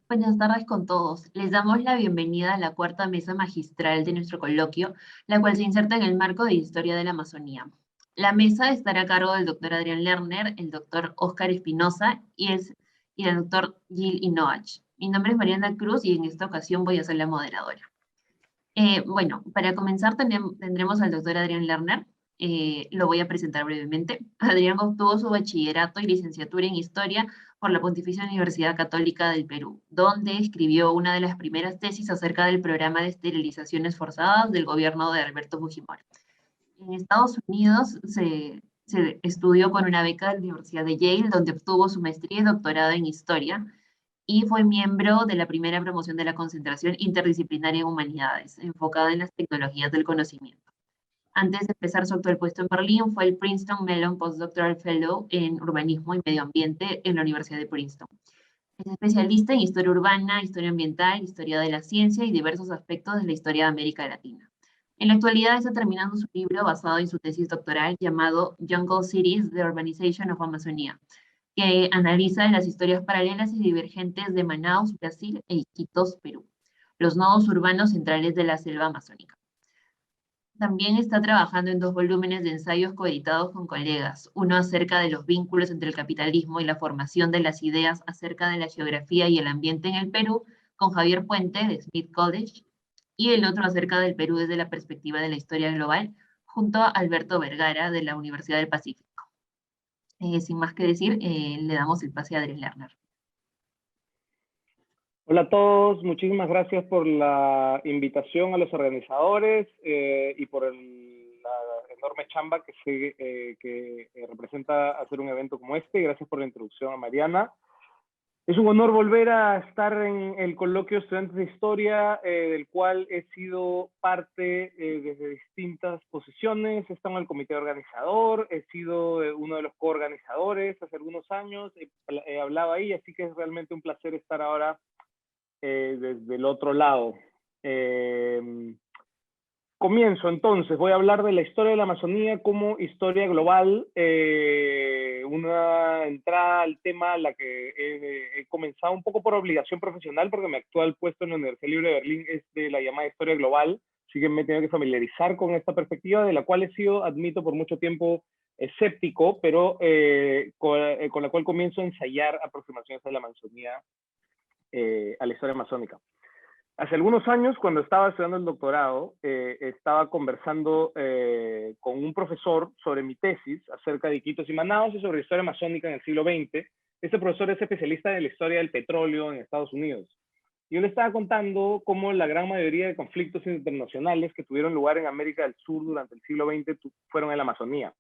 Buenas tardes con todos. Les damos la bienvenida a la cuarta mesa magistral de nuestro coloquio, la cual se inserta en el marco de Historia de la Amazonía. La mesa estará a cargo del doctor Adrián Lerner, el doctor Óscar Espinosa y el doctor Gil Inoach. Mi nombre es Mariana Cruz y en esta ocasión voy a ser la moderadora. Bueno, para comenzar tendremos al doctor Adrián Lerner. Lo voy a presentar brevemente. Adrián obtuvo su bachillerato y licenciatura en Historia por la Pontificia Universidad Católica del Perú, donde escribió una de las primeras tesis acerca del programa de esterilizaciones forzadas del gobierno de Alberto Fujimori. En Estados Unidos se estudió con una beca de la Universidad de Yale, donde obtuvo su maestría y doctorado en Historia, y fue miembro de la primera promoción de la concentración interdisciplinaria en humanidades, enfocada en las tecnologías del conocimiento. Antes de empezar su actual puesto en Berlín, fue el Princeton Mellon Postdoctoral Fellow en Urbanismo y Medio Ambiente en la Universidad de Princeton. Es especialista en historia urbana, historia ambiental, historia de la ciencia y diversos aspectos de la historia de América Latina. En la actualidad está terminando su libro basado en su tesis doctoral llamado Jungle Cities: The Urbanization of Amazonia, que analiza las historias paralelas y divergentes de Manaus, Brasil, e Iquitos, Perú, los nodos urbanos centrales de la selva amazónica. También está trabajando en dos volúmenes de ensayos coeditados con colegas, uno acerca de los vínculos entre el capitalismo y la formación de las ideas acerca de la geografía y el ambiente en el Perú, con Javier Puente, de Smith College, y el otro acerca del Perú desde la perspectiva de la historia global, junto a Alberto Vergara, de la Universidad del Pacífico. Sin más que decir, le damos el pase a Adrián Lerner. Hola a todos, muchísimas gracias por la invitación a los organizadores y por la enorme chamba que representa hacer un evento como este. Gracias por la introducción a Mariana. Es un honor volver a estar en el coloquio Estudiantes de Historia, del cual he sido parte desde distintas posiciones. He estado en el comité organizador, he sido uno de los coorganizadores hace algunos años, he hablado ahí, así que es realmente un placer estar ahora desde el otro lado. Comienzo entonces, voy a hablar de la historia de la Amazonía como historia global, una entrada al tema a la que he comenzado un poco por obligación profesional, porque mi actual puesto en la Universidad Libre de Berlín es de la llamada historia global, así que me he tenido que familiarizar con esta perspectiva, de la cual he sido, admito, por mucho tiempo escéptico, pero con la cual comienzo a ensayar aproximaciones a la Amazonía, a la historia amazónica. Hace algunos años, cuando estaba estudiando el doctorado, estaba conversando con un profesor sobre mi tesis acerca de Iquitos y Manaus y sobre historia amazónica en el siglo XX. Este profesor es especialista en la historia del petróleo en Estados Unidos. Y yo le estaba contando cómo la gran mayoría de conflictos internacionales que tuvieron lugar en América del Sur durante el siglo XX fueron en la Amazonía.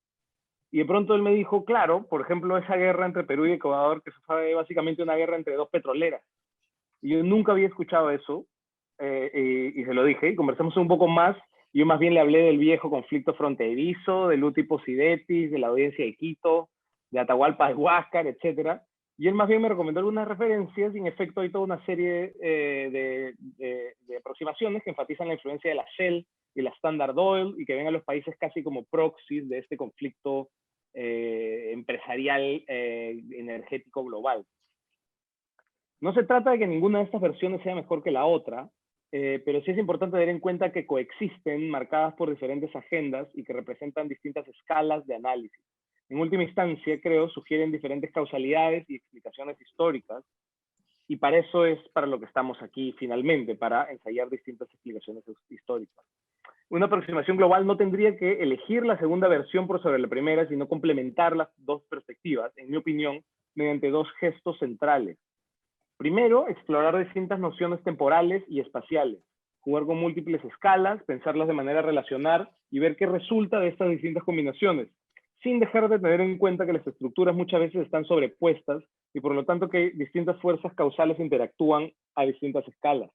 Y de pronto él me dijo, claro, por ejemplo, esa guerra entre Perú y Ecuador, que fue básicamente una guerra entre dos petroleras. Y yo nunca había escuchado eso, y se lo dije, y conversamos un poco más. Yo más bien le hablé del viejo conflicto fronterizo, del Utipo-Sidetis, de la audiencia de Quito, de Atahualpa de Huáscar, etc. Y él más bien me recomendó algunas referencias, y en efecto hay toda una serie de aproximaciones que enfatizan la influencia de la Shell y la Standard Oil, y que ven a los países casi como proxies de este conflicto empresarial energético global. No se trata de que ninguna de estas versiones sea mejor que la otra, pero sí es importante tener en cuenta que coexisten, marcadas por diferentes agendas y que representan distintas escalas de análisis. En última instancia, creo, sugieren diferentes causalidades y explicaciones históricas, y para eso es para lo que estamos aquí finalmente, para ensayar distintas explicaciones históricas. Una aproximación global no tendría que elegir la segunda versión por sobre la primera, sino complementar las dos perspectivas, en mi opinión, mediante dos gestos centrales. Primero, explorar distintas nociones temporales y espaciales, jugar con múltiples escalas, pensarlas de manera relacional y ver qué resulta de estas distintas combinaciones, sin dejar de tener en cuenta que las estructuras muchas veces están sobrepuestas y por lo tanto que distintas fuerzas causales interactúan a distintas escalas.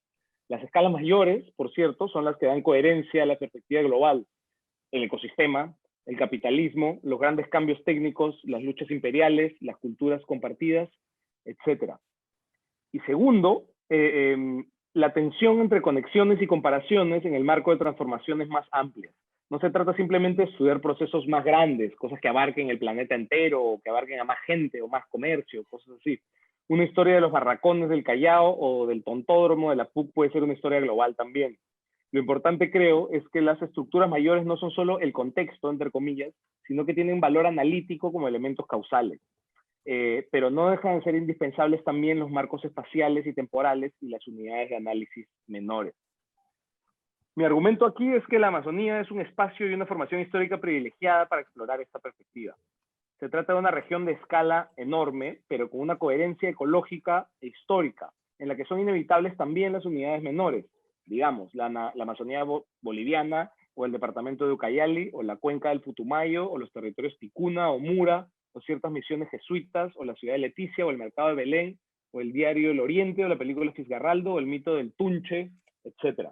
Las escalas mayores, por cierto, son las que dan coherencia a la perspectiva global: el ecosistema, el capitalismo, los grandes cambios técnicos, las luchas imperiales, las culturas compartidas, etc. Y segundo, la tensión entre conexiones y comparaciones en el marco de transformaciones más amplias. No se trata simplemente de estudiar procesos más grandes, cosas que abarquen el planeta entero, o que abarquen a más gente, o más comercio, cosas así. Una historia de los barracones del Callao o del tontódromo de la PUC puede ser una historia global también. Lo importante, creo, es que las estructuras mayores no son solo el contexto, entre comillas, sino que tienen valor analítico como elementos causales. Pero no dejan de ser indispensables también los marcos espaciales y temporales y las unidades de análisis menores. Mi argumento aquí es que la Amazonía es un espacio y una formación histórica privilegiada para explorar esta perspectiva. Se trata de una región de escala enorme, pero con una coherencia ecológica e histórica, en la que son inevitables también las unidades menores, digamos, la Amazonía boliviana, o el departamento de Ucayali, o la cuenca del Putumayo, o los territorios Ticuna o Mura, o ciertas misiones jesuitas, o la ciudad de Leticia, o el mercado de Belén, o el diario El Oriente, o la película Fisgarraldo, o el mito del Tunche, etc.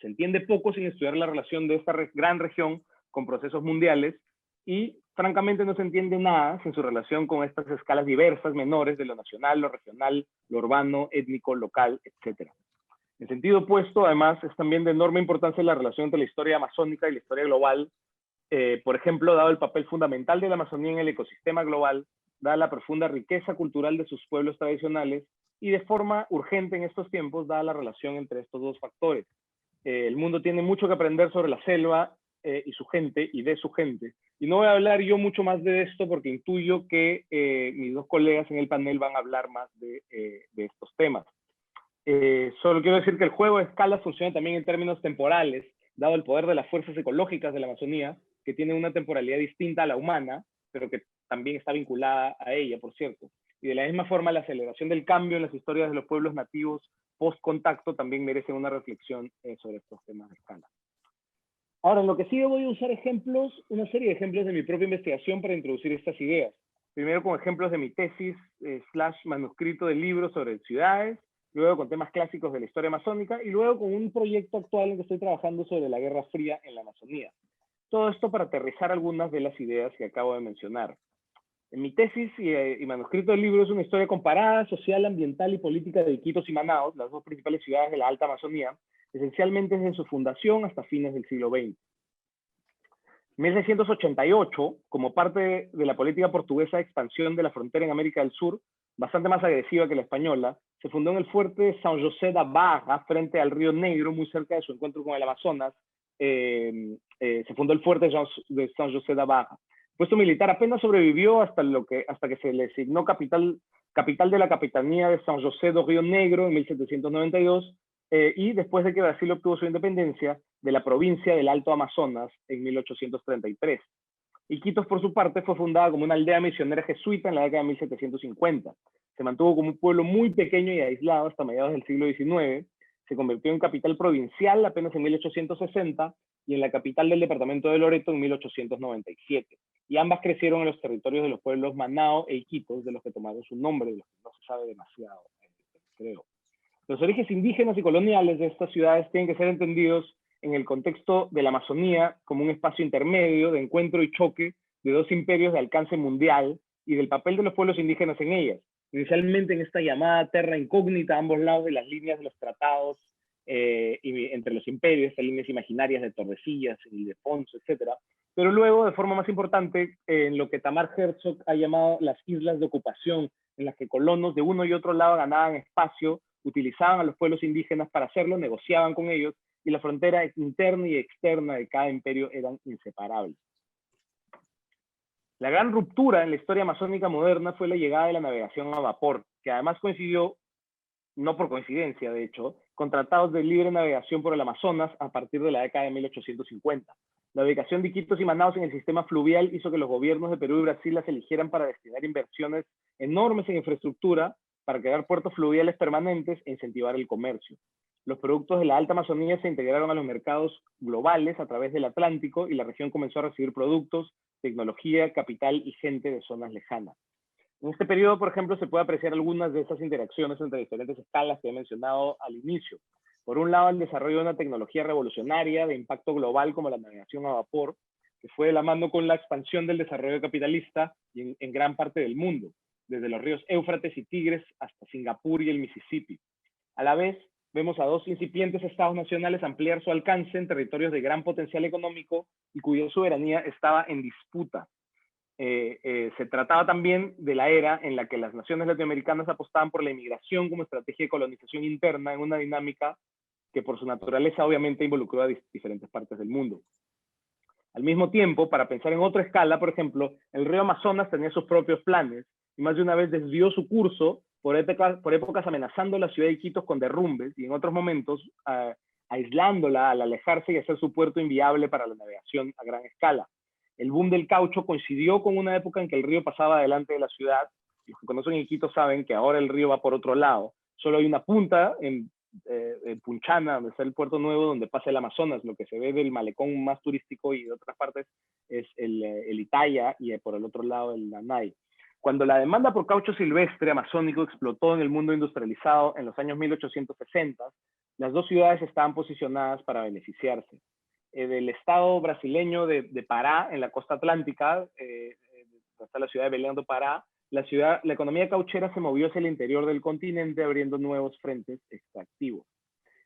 Se entiende poco sin estudiar la relación de esta gran región con procesos mundiales y, francamente, no se entiende nada sin su relación con estas escalas diversas, menores, de lo nacional, lo regional, lo urbano, étnico, local, etc. En sentido opuesto, además, es también de enorme importancia la relación entre la historia amazónica y la historia global. Por ejemplo, dado el papel fundamental de la Amazonía en el ecosistema global, dada la profunda riqueza cultural de sus pueblos tradicionales y de forma urgente en estos tiempos, dada la relación entre estos dos factores. El mundo tiene mucho que aprender sobre la selva y su gente y de su gente. Y no voy a hablar yo mucho más de esto porque intuyo que mis dos colegas en el panel van a hablar más de estos temas. Solo quiero decir que el juego de escala funciona también en términos temporales, dado el poder de las fuerzas ecológicas de la Amazonía, que tienen una temporalidad distinta a la humana, pero que también está vinculada a ella, por cierto. Y de la misma forma, la aceleración del cambio en las historias de los pueblos nativos post-contacto también merece una reflexión sobre estos temas de escala. Ahora, en lo que sigue voy a usar ejemplos, una serie de ejemplos de mi propia investigación para introducir estas ideas. Primero con ejemplos de mi tesis / manuscrito de libros sobre ciudades, luego con temas clásicos de la historia amazónica y luego con un proyecto actual en que estoy trabajando sobre la Guerra Fría en la Amazonía. Todo esto para aterrizar algunas de las ideas que acabo de mencionar. En mi tesis y manuscrito del libro es una historia comparada, social, ambiental y política de Iquitos y Manaos, las dos principales ciudades de la Alta Amazonía, esencialmente desde su fundación hasta fines del siglo XX. En 1688, como parte de la política portuguesa de expansión de la frontera en América del Sur, bastante más agresiva que la española, se fundó en el fuerte São José da Barra, frente al río Negro, muy cerca de su encuentro con el Amazonas. Se fundó el fuerte de São José da Barra. El puesto militar apenas sobrevivió hasta que se le designó capital de la capitanía de São José do Río Negro en 1792, y después de que Brasil obtuvo su independencia, de la provincia del Alto Amazonas en 1833. Iquitos, por su parte, fue fundada como una aldea misionera jesuita en la década de 1750. Se mantuvo como un pueblo muy pequeño y aislado hasta mediados del siglo XIX. Se convirtió en capital provincial apenas en 1860 y en la capital del departamento de Loreto en 1897. Y ambas crecieron en los territorios de los pueblos Manao e Iquitos, de los que tomaron su nombre, de los que no se sabe demasiado, creo. Los orígenes indígenas y coloniales de estas ciudades tienen que ser entendidos en el contexto de la Amazonía como un espacio intermedio de encuentro y choque de dos imperios de alcance mundial y del papel de los pueblos indígenas en ellas, inicialmente en esta llamada terra incógnita a ambos lados de las líneas de los tratados y entre los imperios, estas líneas imaginarias de Tordesillas y de Ponce, etc. Pero luego, de forma más importante, en lo que Tamar Herzog ha llamado las islas de ocupación, en las que colonos de uno y otro lado ganaban espacio, utilizaban a los pueblos indígenas para hacerlo, negociaban con ellos, y la frontera interna y externa de cada imperio eran inseparables. La gran ruptura en la historia amazónica moderna fue la llegada de la navegación a vapor, que además coincidió, no por coincidencia de hecho, con tratados de libre navegación por el Amazonas a partir de la década de 1850. La ubicación de Iquitos y Manaos en el sistema fluvial hizo que los gobiernos de Perú y Brasil las eligieran para destinar inversiones enormes en infraestructura, para crear puertos fluviales permanentes e incentivar el comercio. Los productos de la Alta Amazonía se integraron a los mercados globales a través del Atlántico y la región comenzó a recibir productos, tecnología, capital y gente de zonas lejanas. En este periodo, por ejemplo, se puede apreciar algunas de estas interacciones entre diferentes escalas que he mencionado al inicio. Por un lado, el desarrollo de una tecnología revolucionaria de impacto global como la navegación a vapor, que fue de la mano con la expansión del desarrollo capitalista en gran parte del mundo, desde los ríos Éufrates y Tigres hasta Singapur y el Mississippi. A la vez, vemos a dos incipientes estados nacionales ampliar su alcance en territorios de gran potencial económico y cuya soberanía estaba en disputa. Se trataba también de la era en la que las naciones latinoamericanas apostaban por la inmigración como estrategia de colonización interna en una dinámica que por su naturaleza obviamente involucró a diferentes partes del mundo. Al mismo tiempo, para pensar en otra escala, por ejemplo, el río Amazonas tenía sus propios planes y más de una vez desvió su curso por épocas amenazando la ciudad de Iquitos con derrumbes y en otros momentos aislándola al alejarse y hacer su puerto inviable para la navegación a gran escala. El boom del caucho coincidió con una época en que el río pasaba delante de la ciudad. Los que conocen Iquitos saben que ahora el río va por otro lado. Solo hay una punta en Punchana, donde está el puerto nuevo, donde pasa el Amazonas. Lo que se ve del malecón más turístico y de otras partes es el Itaia y por el otro lado el Nanay. Cuando la demanda por caucho silvestre amazónico explotó en el mundo industrializado en los años 1860, las dos ciudades estaban posicionadas para beneficiarse. Del estado brasileño de Pará, en la costa atlántica, está la ciudad de Belém do Pará, la economía cauchera se movió hacia el interior del continente, abriendo nuevos frentes extractivos.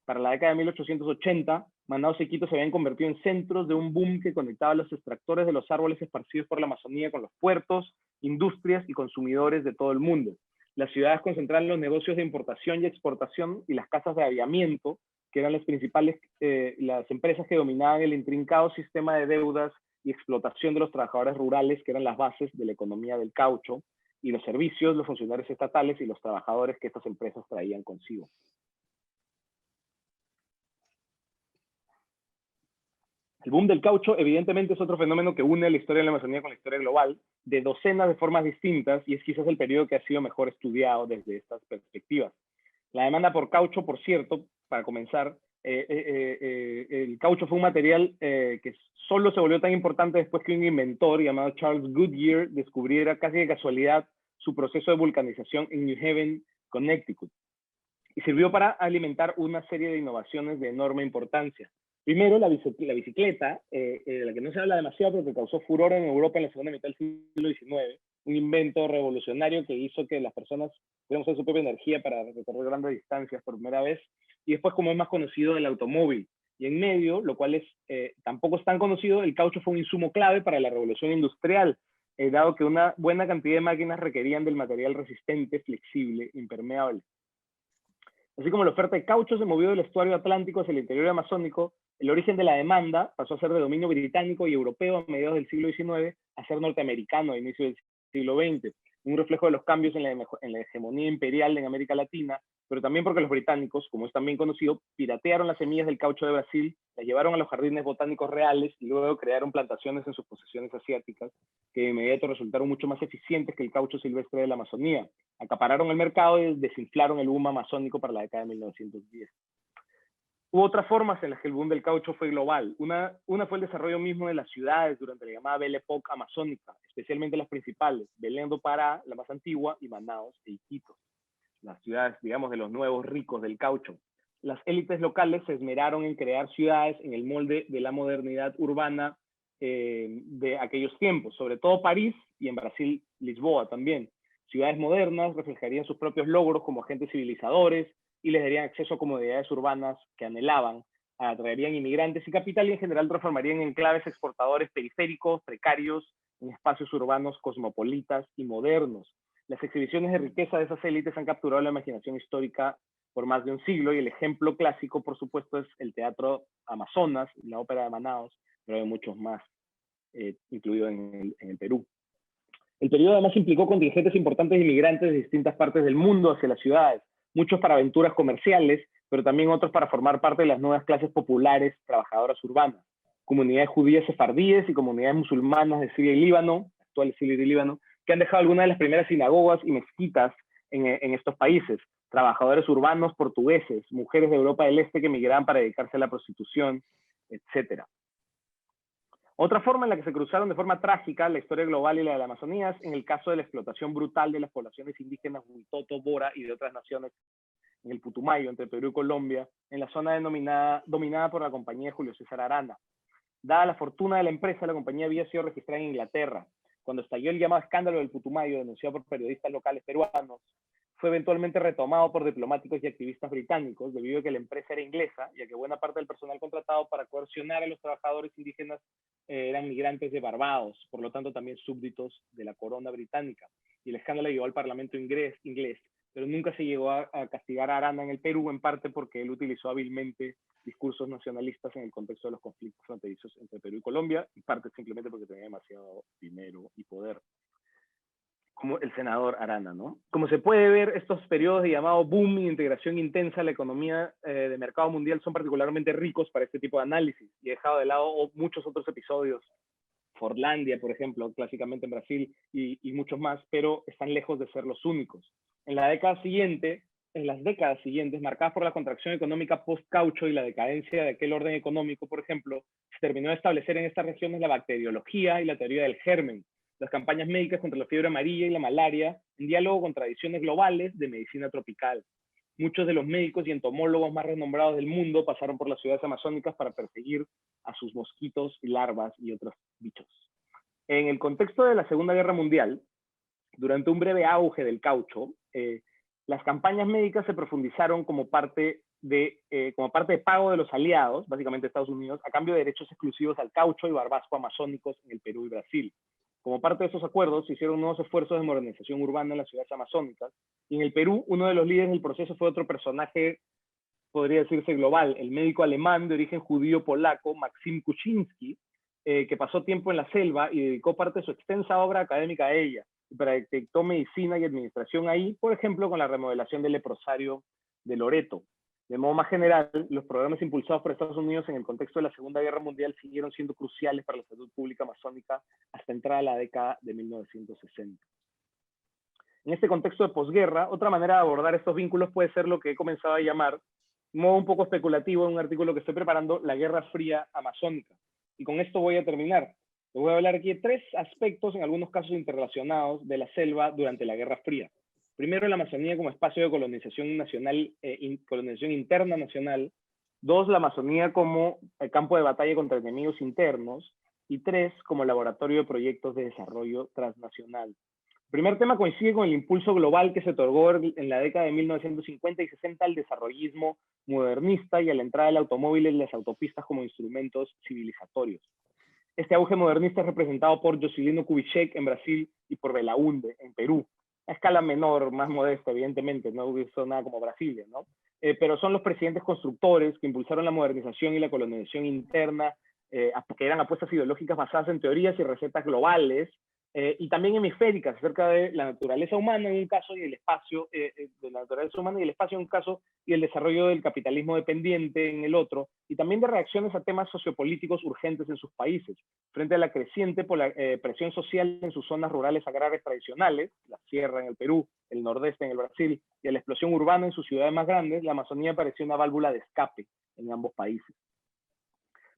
Para la década de 1880, Manaos y Quito se habían convertido en centros de un boom que conectaba a los extractores de los árboles esparcidos por la Amazonía con los puertos, industrias y consumidores de todo el mundo. Las ciudades concentraban los negocios de importación y exportación y las casas de aviamiento, que eran las principales, las empresas que dominaban el intrincado sistema de deudas y explotación de los trabajadores rurales, que eran las bases de la economía del caucho, y los servicios, los funcionarios estatales y los trabajadores que estas empresas traían consigo. El boom del caucho evidentemente es otro fenómeno que une la historia de la Amazonía con la historia global de docenas de formas distintas y es quizás el periodo que ha sido mejor estudiado desde estas perspectivas. La demanda por caucho, por cierto, para comenzar, el caucho fue un material que solo se volvió tan importante después que un inventor llamado Charles Goodyear descubriera casi de casualidad su proceso de vulcanización en New Haven, Connecticut. Y sirvió para alimentar una serie de innovaciones de enorme importancia. Primero, la bicicleta, de la que no se habla demasiado, pero que causó furor en Europa en la segunda mitad del siglo XIX, un invento revolucionario que hizo que las personas pudieran usar su propia energía para recorrer grandes distancias por primera vez, y después, como es más conocido, el automóvil. Y en medio, lo cual tampoco es tan conocido, el caucho fue un insumo clave para la revolución industrial, dado que una buena cantidad de máquinas requerían del material resistente, flexible, impermeable. Así como la oferta de caucho se movió del estuario atlántico hacia el interior amazónico, el origen de la demanda pasó a ser de dominio británico y europeo a mediados del siglo XIX a ser norteamericano a inicio del siglo XX, un reflejo de los cambios en la hegemonía imperial en América Latina, pero también porque los británicos, como es también conocido, piratearon las semillas del caucho de Brasil, las llevaron a los jardines botánicos reales y luego crearon plantaciones en sus posesiones asiáticas que de inmediato resultaron mucho más eficientes que el caucho silvestre de la Amazonía. Acapararon el mercado y desinflaron el boom amazónico para la década de 1910. Hubo otras formas en las que el boom del caucho fue global. Una fue el desarrollo mismo de las ciudades durante la llamada Belle Époque amazónica, especialmente las principales, Belém do Pará, la más antigua, y Manaos e Iquitos, las ciudades, digamos, de los nuevos ricos del caucho. Las élites locales se esmeraron en crear ciudades en el molde de la modernidad urbana de aquellos tiempos, sobre todo París y en Brasil, Lisboa también. Ciudades modernas reflejarían sus propios logros como agentes civilizadores y les darían acceso a comodidades urbanas que anhelaban, atraerían inmigrantes y capital y en general transformarían en enclaves exportadores periféricos, precarios, en espacios urbanos cosmopolitas y modernos. Las exhibiciones de riqueza de esas élites han capturado la imaginación histórica por más de un siglo y el ejemplo clásico, por supuesto, es el Teatro Amazonas, la Ópera de Manaos, pero hay muchos más, incluido en el Perú. El periodo además implicó contingentes importantes de inmigrantes de distintas partes del mundo hacia las ciudades, muchos para aventuras comerciales, pero también otros para formar parte de las nuevas clases populares trabajadoras urbanas. Comunidades judías sefardíes y comunidades musulmanas de Siria y Líbano, actuales Siria y Líbano, que han dejado algunas de las primeras sinagogas y mezquitas en estos países. Trabajadores urbanos portugueses, mujeres de Europa del Este que migraban para dedicarse a la prostitución, etc. Otra forma en la que se cruzaron de forma trágica la historia global y la de la Amazonía es en el caso de la explotación brutal de las poblaciones indígenas Huitoto, Bora y de otras naciones en el Putumayo, entre Perú y Colombia, en la zona dominada por la compañía de Julio César Arana. Dada la fortuna de la empresa, la compañía había sido registrada en Inglaterra. Cuando estalló el llamado escándalo del Putumayo, denunciado por periodistas locales peruanos, fue eventualmente retomado por diplomáticos y activistas británicos debido a que la empresa era inglesa y a que buena parte del personal contratado para coercionar a los trabajadores indígenas eran migrantes de Barbados, por lo tanto también súbditos de la corona británica. Y el escándalo llegó al Parlamento inglés, pero nunca se llegó a castigar a Arana en el Perú, en parte porque él utilizó hábilmente discursos nacionalistas en el contexto de los conflictos fronterizos entre Perú y Colombia, en parte simplemente porque tenía demasiado dinero y poder, como el senador Arana, ¿no? Como se puede ver, estos periodos de llamado boom y integración intensa a la economía de mercado mundial son particularmente ricos para este tipo de análisis, y he dejado de lado muchos otros episodios, Fordlandia, por ejemplo, clásicamente en Brasil, y muchos más, pero están lejos de ser los únicos. En las décadas siguientes, marcadas por la contracción económica post-caucho y la decadencia de aquel orden económico, por ejemplo, se terminó de establecer en estas regiones la bacteriología y la teoría del germen, las campañas médicas contra la fiebre amarilla y la malaria, en diálogo con tradiciones globales de medicina tropical. Muchos de los médicos y entomólogos más renombrados del mundo pasaron por las ciudades amazónicas para perseguir a sus mosquitos y larvas y otros bichos. En el contexto de la Segunda Guerra Mundial, durante un breve auge del caucho, las campañas médicas se profundizaron como parte de pago de los aliados, básicamente Estados Unidos, a cambio de derechos exclusivos al caucho y barbasco amazónicos en el Perú y Brasil. Como parte de esos acuerdos, se hicieron nuevos esfuerzos de modernización urbana en las ciudades amazónicas, y en el Perú, uno de los líderes del proceso fue otro personaje, podría decirse global, el médico alemán de origen judío-polaco, Maxim Kuczynski, que pasó tiempo en la selva y dedicó parte de su extensa obra académica a ella, y practicó medicina y administración ahí, por ejemplo, con la remodelación del leprosario de Loreto. De modo más general, los programas impulsados por Estados Unidos en el contexto de la Segunda Guerra Mundial siguieron siendo cruciales para la salud pública amazónica hasta entrada la década de 1960. En este contexto de posguerra, otra manera de abordar estos vínculos puede ser lo que he comenzado a llamar, de modo un poco especulativo en un artículo que estoy preparando, la Guerra Fría Amazónica. Y con esto voy a terminar. Les voy a hablar aquí de tres aspectos, en algunos casos interrelacionados, de la selva durante la Guerra Fría. Primero, la Amazonía como espacio de colonización nacional, colonización interna nacional. Dos, la Amazonía como campo de batalla contra enemigos internos. Y tres, como laboratorio de proyectos de desarrollo transnacional. El primer tema coincide con el impulso global que se otorgó en la década de 1950 y 60 al desarrollismo modernista y a la entrada del automóvil y las autopistas como instrumentos civilizatorios. Este auge modernista es representado por Juscelino Kubitschek en Brasil y por Belaúnde en Perú. A escala menor, más modesta, evidentemente, no hubo nada como Brasilia, ¿no? Pero son los presidentes constructores que impulsaron la modernización y la colonización interna, que eran apuestas ideológicas basadas en teorías y recetas globales, y también hemisféricas, acerca de la naturaleza humana en un caso y el espacio, de la naturaleza humana y el espacio en un caso, y el desarrollo del capitalismo dependiente en el otro, y también de reacciones a temas sociopolíticos urgentes en sus países, frente a la creciente presión social en sus zonas rurales agrarias tradicionales, la sierra en el Perú, el nordeste en el Brasil, y a la explosión urbana en sus ciudades más grandes. La Amazonía parecía una válvula de escape en ambos países.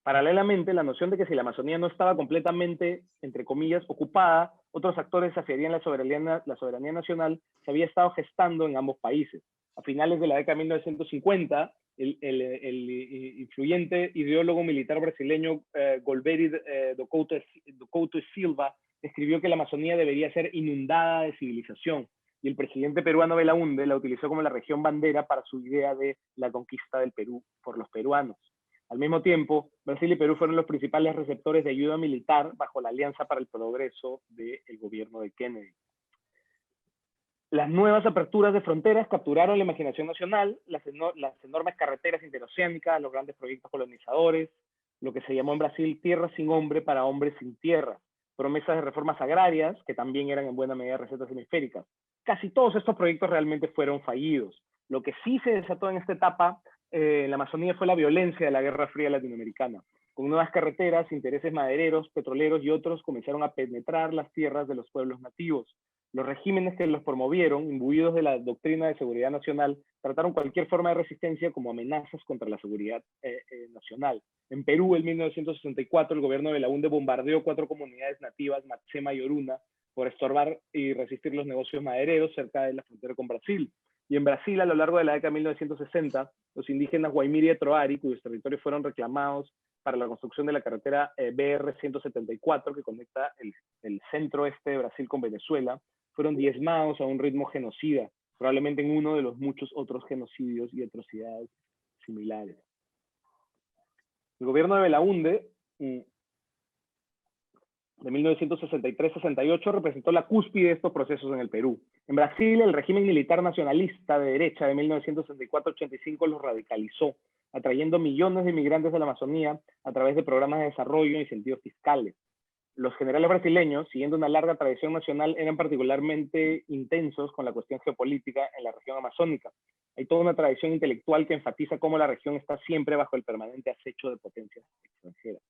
Paralelamente, la noción de que si la Amazonía no estaba completamente, entre comillas, ocupada, otros actores desafiarían la soberanía nacional, se había estado gestando en ambos países. A finales de la década de 1950, el influyente ideólogo militar brasileño Golbery do Couto e Silva escribió que la Amazonía debería ser inundada de civilización, y el presidente peruano Belaúnde la utilizó como la región bandera para su idea de la conquista del Perú por los peruanos. Al mismo tiempo, Brasil y Perú fueron los principales receptores de ayuda militar bajo la Alianza para el Progreso del gobierno de Kennedy. Las nuevas aperturas de fronteras capturaron la imaginación nacional, las enormes carreteras interoceánicas, los grandes proyectos colonizadores, lo que se llamó en Brasil tierra sin hombre para hombres sin tierra, promesas de reformas agrarias, que también eran en buena medida recetas hemisféricas. Casi todos estos proyectos realmente fueron fallidos. Lo que sí se desató en esta etapa en la Amazonía fue la violencia de la Guerra Fría latinoamericana. Con nuevas carreteras, intereses madereros, petroleros y otros comenzaron a penetrar las tierras de los pueblos nativos. Los regímenes que los promovieron, imbuidos de la doctrina de seguridad nacional, trataron cualquier forma de resistencia como amenazas contra la seguridad nacional. En Perú, en 1964, el gobierno de Belaúnde bombardeó 4 comunidades nativas, Machema y Oruna, por estorbar y resistir los negocios madereros cerca de la frontera con Brasil. Y en Brasil, a lo largo de la década de 1960, los indígenas Guaimiri y Troari, cuyos territorios fueron reclamados para la construcción de la carretera BR-174, que conecta el centro-este de Brasil con Venezuela, fueron diezmados a un ritmo genocida probablemente en uno de los muchos otros genocidios y atrocidades similares. El gobierno de Belaúnde, de 1963-68, representó la cúspide de estos procesos en el Perú. En Brasil, el régimen militar nacionalista de derecha de 1964-85 los radicalizó, atrayendo millones de inmigrantes de la Amazonía a través de programas de desarrollo e incentivos fiscales. Los generales brasileños, siguiendo una larga tradición nacional, eran particularmente intensos con la cuestión geopolítica en la región amazónica. Hay toda una tradición intelectual que enfatiza cómo la región está siempre bajo el permanente acecho de potencias extranjeras.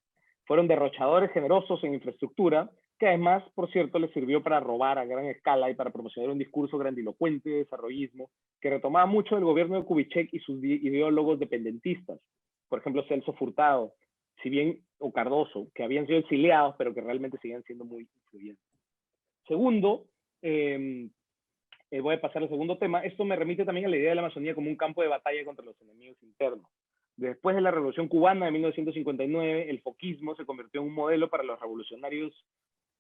Fueron derrochadores generosos en infraestructura, que además, por cierto, les sirvió para robar a gran escala y para promocionar un discurso grandilocuente de desarrollismo que retomaba mucho del gobierno de Kubitschek y sus ideólogos dependentistas. Por ejemplo, Celso Furtado, o Cardoso, que habían sido exiliados, pero que realmente siguen siendo muy influyentes. Segundo, voy a pasar al segundo tema. Esto me remite también a la idea de la Amazonía como un campo de batalla contra los enemigos internos. Después de la Revolución Cubana de 1959, el foquismo se convirtió en un modelo para los revolucionarios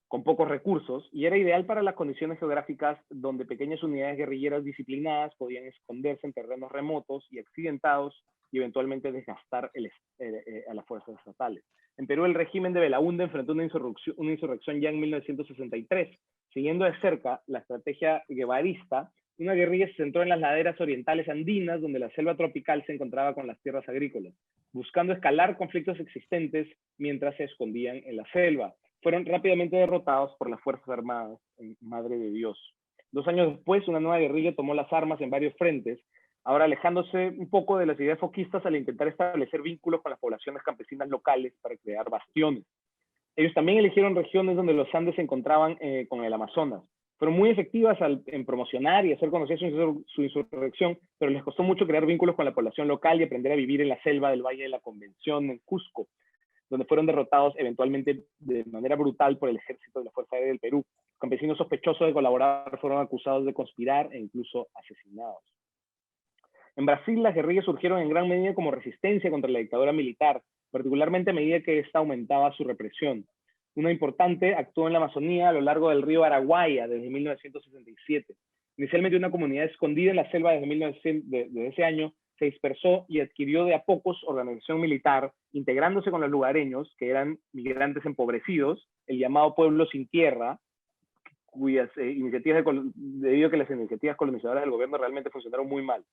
con pocos recursos y era ideal para las condiciones geográficas donde pequeñas unidades guerrilleras disciplinadas podían esconderse en terrenos remotos y accidentados y eventualmente desgastar a las fuerzas estatales. En Perú, el régimen de Belaúnde enfrentó una insurrección ya en 1963. Siguiendo de cerca la estrategia guevarista, una guerrilla se centró en las laderas orientales andinas, donde la selva tropical se encontraba con las tierras agrícolas, buscando escalar conflictos existentes mientras se escondían en la selva. Fueron rápidamente derrotados por las Fuerzas Armadas en Madre de Dios. 2 años después, una nueva guerrilla tomó las armas en varios frentes, ahora alejándose un poco de las ideas foquistas al intentar establecer vínculos con las poblaciones campesinas locales para crear bastiones. Ellos también eligieron regiones donde los Andes se encontraban con el Amazonas. Fueron muy efectivas en promocionar y hacer conocer su insurrección, pero les costó mucho crear vínculos con la población local y aprender a vivir en la selva del Valle de la Convención, en Cusco, donde fueron derrotados eventualmente de manera brutal por el ejército de la Fuerza Aérea del Perú. Campesinos sospechosos de colaborar fueron acusados de conspirar e incluso asesinados. En Brasil, las guerrillas surgieron en gran medida como resistencia contra la dictadura militar, particularmente a medida que ésta aumentaba su represión. Una importante actuó en la Amazonía a lo largo del río Araguaia desde 1967. Inicialmente una comunidad escondida en la selva desde ese año se dispersó y adquirió de a pocos organización militar, integrándose con los lugareños, que eran migrantes empobrecidos, el llamado pueblo sin tierra, cuyas debido a que las iniciativas colonizadoras del gobierno realmente funcionaron muy mal.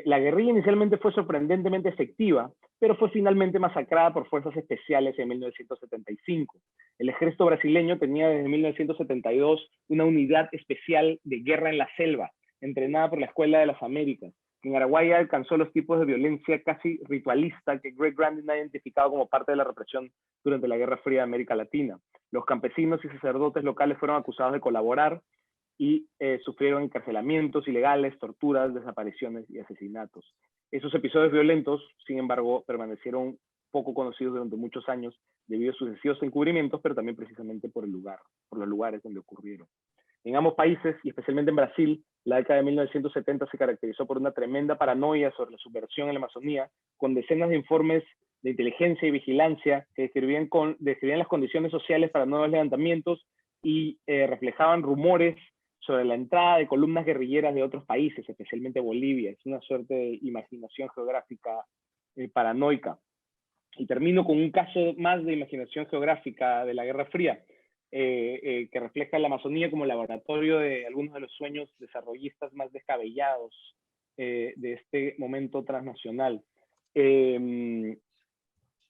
La guerrilla inicialmente fue sorprendentemente efectiva, pero fue finalmente masacrada por fuerzas especiales en 1975. El ejército brasileño tenía desde 1972 una unidad especial de guerra en la selva, entrenada por la Escuela de las Américas, que en Araguaia alcanzó los tipos de violencia casi ritualista que Greg Grandin ha identificado como parte de la represión durante la Guerra Fría de América Latina. Los campesinos y sacerdotes locales fueron acusados de colaborar y sufrieron encarcelamientos ilegales, torturas, desapariciones y asesinatos. Esos episodios violentos, sin embargo, permanecieron poco conocidos durante muchos años debido a sucesivos encubrimientos, pero también precisamente por los lugares donde ocurrieron. En ambos países, y especialmente en Brasil, la década de 1970 se caracterizó por una tremenda paranoia sobre la subversión en la Amazonía, con decenas de informes de inteligencia y vigilancia que describían las condiciones sociales para nuevos levantamientos y reflejaban rumores sobre la entrada de columnas guerrilleras de otros países, especialmente Bolivia. Es una suerte de imaginación geográfica paranoica. Y termino con un caso más de imaginación geográfica de la Guerra Fría, que refleja la Amazonía como laboratorio de algunos de los sueños desarrollistas más descabellados de este momento transnacional.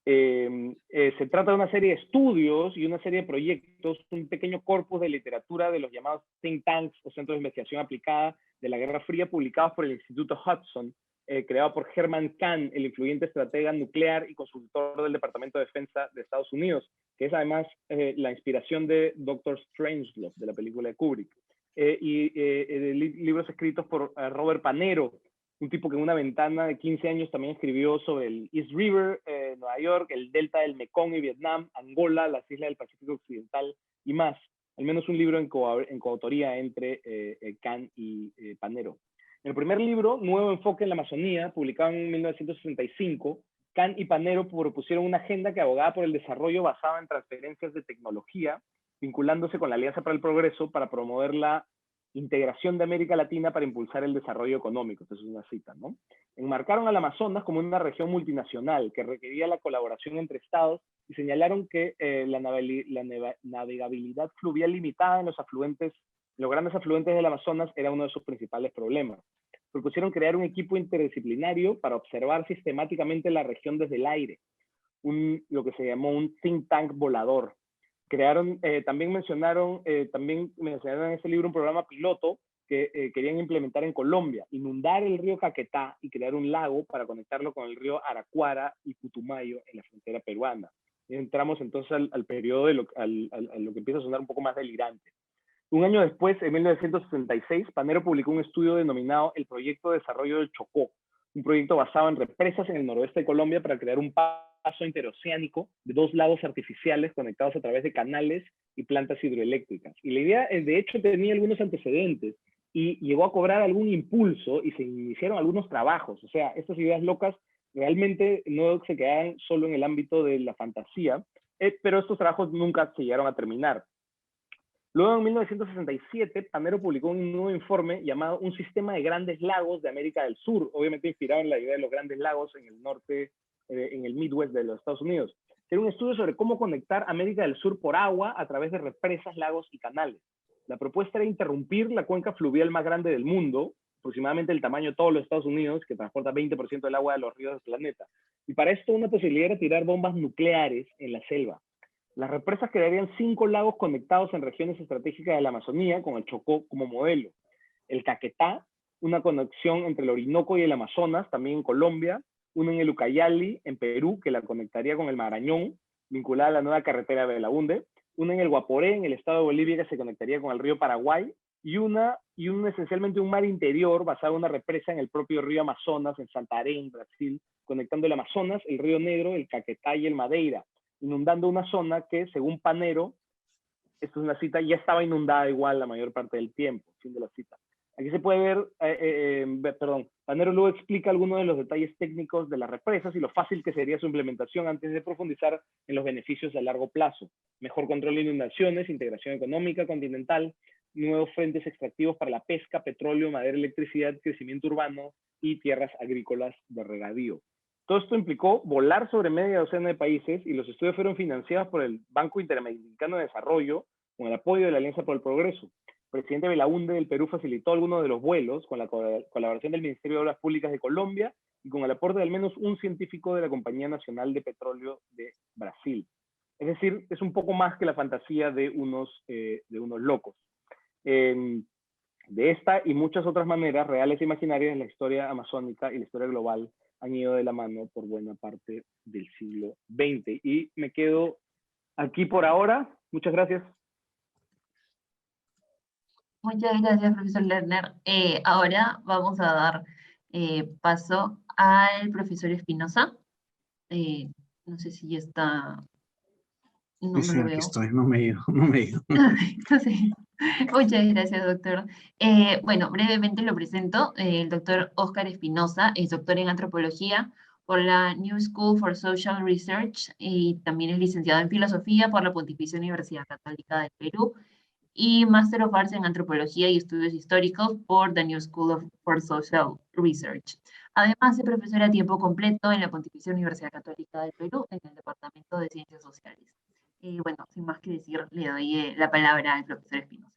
Se trata de una serie de estudios y una serie de proyectos, un pequeño corpus de literatura de los llamados think tanks o centros de investigación aplicada de la Guerra Fría, publicados por el Instituto Hudson, creado por Herman Kahn, el influyente estratega nuclear y consultor del Departamento de Defensa de Estados Unidos, que es además la inspiración de Dr. Strangelove, de la película de Kubrick. Libros escritos por Robert Panero, un tipo que en una ventana de 15 años también escribió sobre el East River, Nueva York, el delta del Mekong y Vietnam, Angola, las islas del Pacífico Occidental y más. Al menos un libro en coautoría entre Kahn y Panero. En el primer libro, Nuevo Enfoque en la Amazonía, publicado en 1965, Kahn y Panero propusieron una agenda que abogaba por el desarrollo basado en transferencias de tecnología, vinculándose con la Alianza para el Progreso para promover la integración de América Latina para impulsar el desarrollo económico. Esta es una cita, ¿no? Enmarcaron al Amazonas como una región multinacional que requería la colaboración entre estados y señalaron que la navegabilidad fluvial limitada en los grandes afluentes del Amazonas era uno de sus principales problemas. Propusieron crear un equipo interdisciplinario para observar sistemáticamente la región desde el aire, lo que se llamó un think tank volador. También mencionaron en ese libro un programa piloto que querían implementar en Colombia, inundar el río Caquetá y crear un lago para conectarlo con el río Aracuara y Putumayo en la frontera peruana. Y entramos entonces al periodo de lo que empieza a sonar un poco más delirante. Un año después, en 1966, Panero publicó un estudio denominado el Proyecto de Desarrollo del Chocó, un proyecto basado en represas en el noroeste de Colombia para crear un paso interoceánico de 2 lagos artificiales conectados a través de canales y plantas hidroeléctricas. Y la idea, de hecho, tenía algunos antecedentes y llegó a cobrar algún impulso y se iniciaron algunos trabajos. O sea, estas ideas locas realmente no se quedaban solo en el ámbito de la fantasía, pero estos trabajos nunca se llegaron a terminar. Luego, en 1967, Panero publicó un nuevo informe llamado Un sistema de grandes lagos de América del Sur, obviamente inspirado en la idea de los grandes lagos en el norte, en el Midwest de los Estados Unidos. Era un estudio sobre cómo conectar América del Sur por agua a través de represas, lagos y canales. La propuesta era interrumpir la cuenca fluvial más grande del mundo, aproximadamente el tamaño de todos los Estados Unidos, que transporta 20% del agua de los ríos del planeta. Y para esto una posibilidad era tirar bombas nucleares en la selva. Las represas crearían 5 lagos conectados en regiones estratégicas de la Amazonía, con el Chocó como modelo. El Caquetá, una conexión entre el Orinoco y el Amazonas, también en Colombia. Uno en el Ucayali, en Perú, que la conectaría con el Marañón, vinculada a la nueva carretera de Belaúnde. Una en el Guaporé, en el estado de Bolivia, que se conectaría con el río Paraguay. Y esencialmente un mar interior basado en una represa en el propio río Amazonas, en Santarém, Brasil, conectando el Amazonas, el río Negro, el Caquetá y el Madeira, inundando una zona que, según Panero, esto es una cita, ya estaba inundada igual la mayor parte del tiempo. Fin de la cita. Aquí se puede ver, Panero luego explica algunos de los detalles técnicos de las represas y lo fácil que sería su implementación antes de profundizar en los beneficios a largo plazo. Mejor control de inundaciones, integración económica continental, nuevos frentes extractivos para la pesca, petróleo, madera, electricidad, crecimiento urbano y tierras agrícolas de regadío. Todo esto implicó volar sobre media docena de países y los estudios fueron financiados por el Banco Interamericano de Desarrollo con el apoyo de la Alianza por el Progreso. El presidente Belaúnde del Perú facilitó algunos de los vuelos con la colaboración del Ministerio de Obras Públicas de Colombia y con el aporte de al menos un científico de la Compañía Nacional de Petróleo de Brasil. Es decir, es un poco más que la fantasía de unos locos. De esta y muchas otras maneras, reales e imaginarias, la historia amazónica y la historia global han ido de la mano por buena parte del siglo XX. Y me quedo aquí por ahora. Muchas gracias. Muchas gracias, profesor Lerner. Ahora vamos a dar paso al profesor Espinosa. No sé si ya está... No, Sí, no lo aquí veo. estoy, no me he ido, no me he ido. Entonces, muchas gracias, doctor. Bueno, brevemente lo presento. El doctor Óscar Espinosa es doctor en antropología por la New School for Social Research y también es licenciado en filosofía por la Pontificia Universidad Católica del Perú y Master of Arts en Antropología y Estudios Históricos por the New School for Social Research. Además, es profesor a tiempo completo en la Pontificia Universidad Católica del Perú en el Departamento de Ciencias Sociales. Bueno, sin más que decir, le doy la palabra al profesor Espinosa.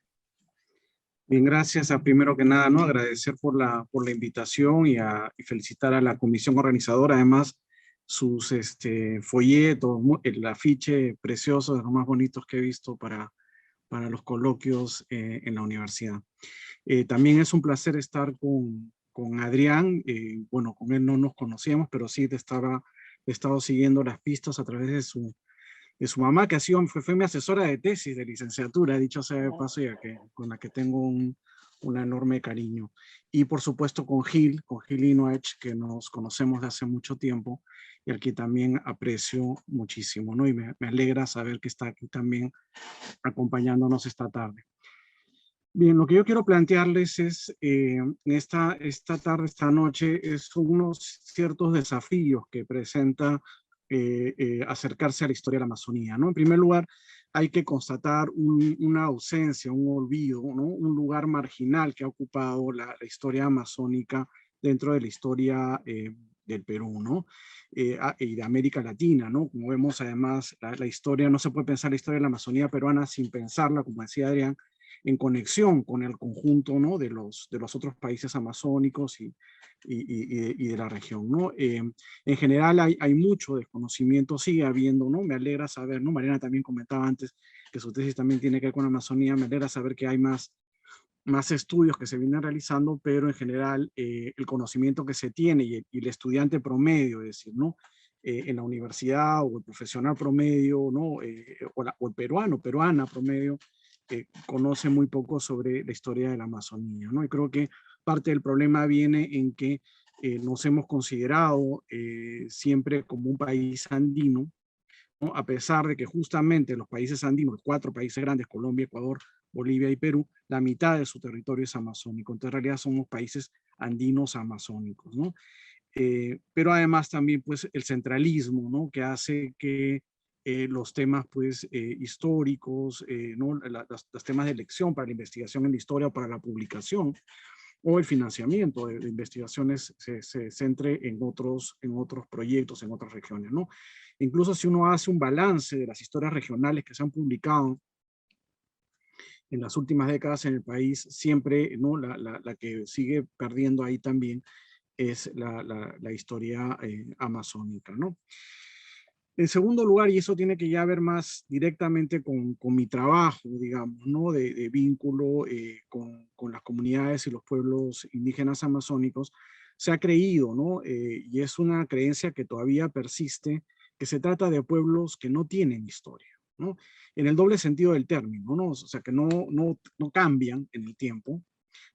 Bien, gracias. Primero que nada, ¿no? Agradecer por la invitación y felicitar a la comisión organizadora. Además, sus folletos, el afiche precioso, de los más bonitos que he visto para los coloquios en la universidad. También es un placer estar con Adrián. Bueno, con él no nos conocíamos, pero sí he estado siguiendo las pistas a través de su mamá, que fue mi asesora de tesis de licenciatura, dicho sea de paso, ya que con la que tengo un enorme cariño. Y por supuesto con Gil Inoech, que nos conocemos de hace mucho tiempo y al que también aprecio muchísimo, ¿no? Y me alegra saber que está aquí también acompañándonos esta tarde. Bien, lo que yo quiero plantearles es, esta tarde, esta noche, es unos ciertos desafíos que presenta acercarse a la historia de la Amazonía, ¿no? En primer lugar, hay que constatar una ausencia, un olvido, ¿no? Un lugar marginal que ha ocupado la historia amazónica dentro de la historia del Perú, ¿no? Y de América Latina, ¿no? Como vemos, además, la historia, no se puede pensar la historia de la Amazonía peruana sin pensarla, como decía Adrián, en conexión con el conjunto, ¿no? de los otros países amazónicos y de la región, ¿no? En general hay mucho desconocimiento, sigue habiendo, ¿no? Me alegra saber, ¿no? Mariana también comentaba antes que su tesis también tiene que ver con la Amazonía, me alegra saber que hay más estudios que se vienen realizando, pero en general el conocimiento que se tiene y el estudiante promedio, es decir, ¿no? En la universidad o el profesional promedio, ¿no? O el peruana promedio, conoce muy poco sobre la historia de la Amazonía, ¿no? Y creo que parte del problema viene en que nos hemos considerado siempre como un país andino, ¿no? A pesar de que justamente los países andinos, los 4 países grandes, Colombia, Ecuador, Bolivia y Perú, la mitad de su territorio es amazónico. Entonces, en realidad somos países andinos amazónicos, ¿no? Pero además también, pues, el centralismo, ¿no? Que hace que los temas, pues, históricos, ¿no? Los temas de elección para la investigación en la historia o para la publicación, o el financiamiento de investigaciones se centre en otros proyectos, en otras regiones, ¿no? Incluso si uno hace un balance de las historias regionales que se han publicado en las últimas décadas en el país, siempre, ¿no? La que sigue perdiendo ahí también es la historia amazónica, ¿no? En segundo lugar, y eso tiene que ya ver más directamente con mi trabajo, digamos, ¿no? De vínculo con las comunidades y los pueblos indígenas amazónicos, se ha creído, ¿no? Y es una creencia que todavía persiste, que se trata de pueblos que no tienen historia, ¿no? En el doble sentido del término, ¿no? O sea, que no cambian en el tiempo,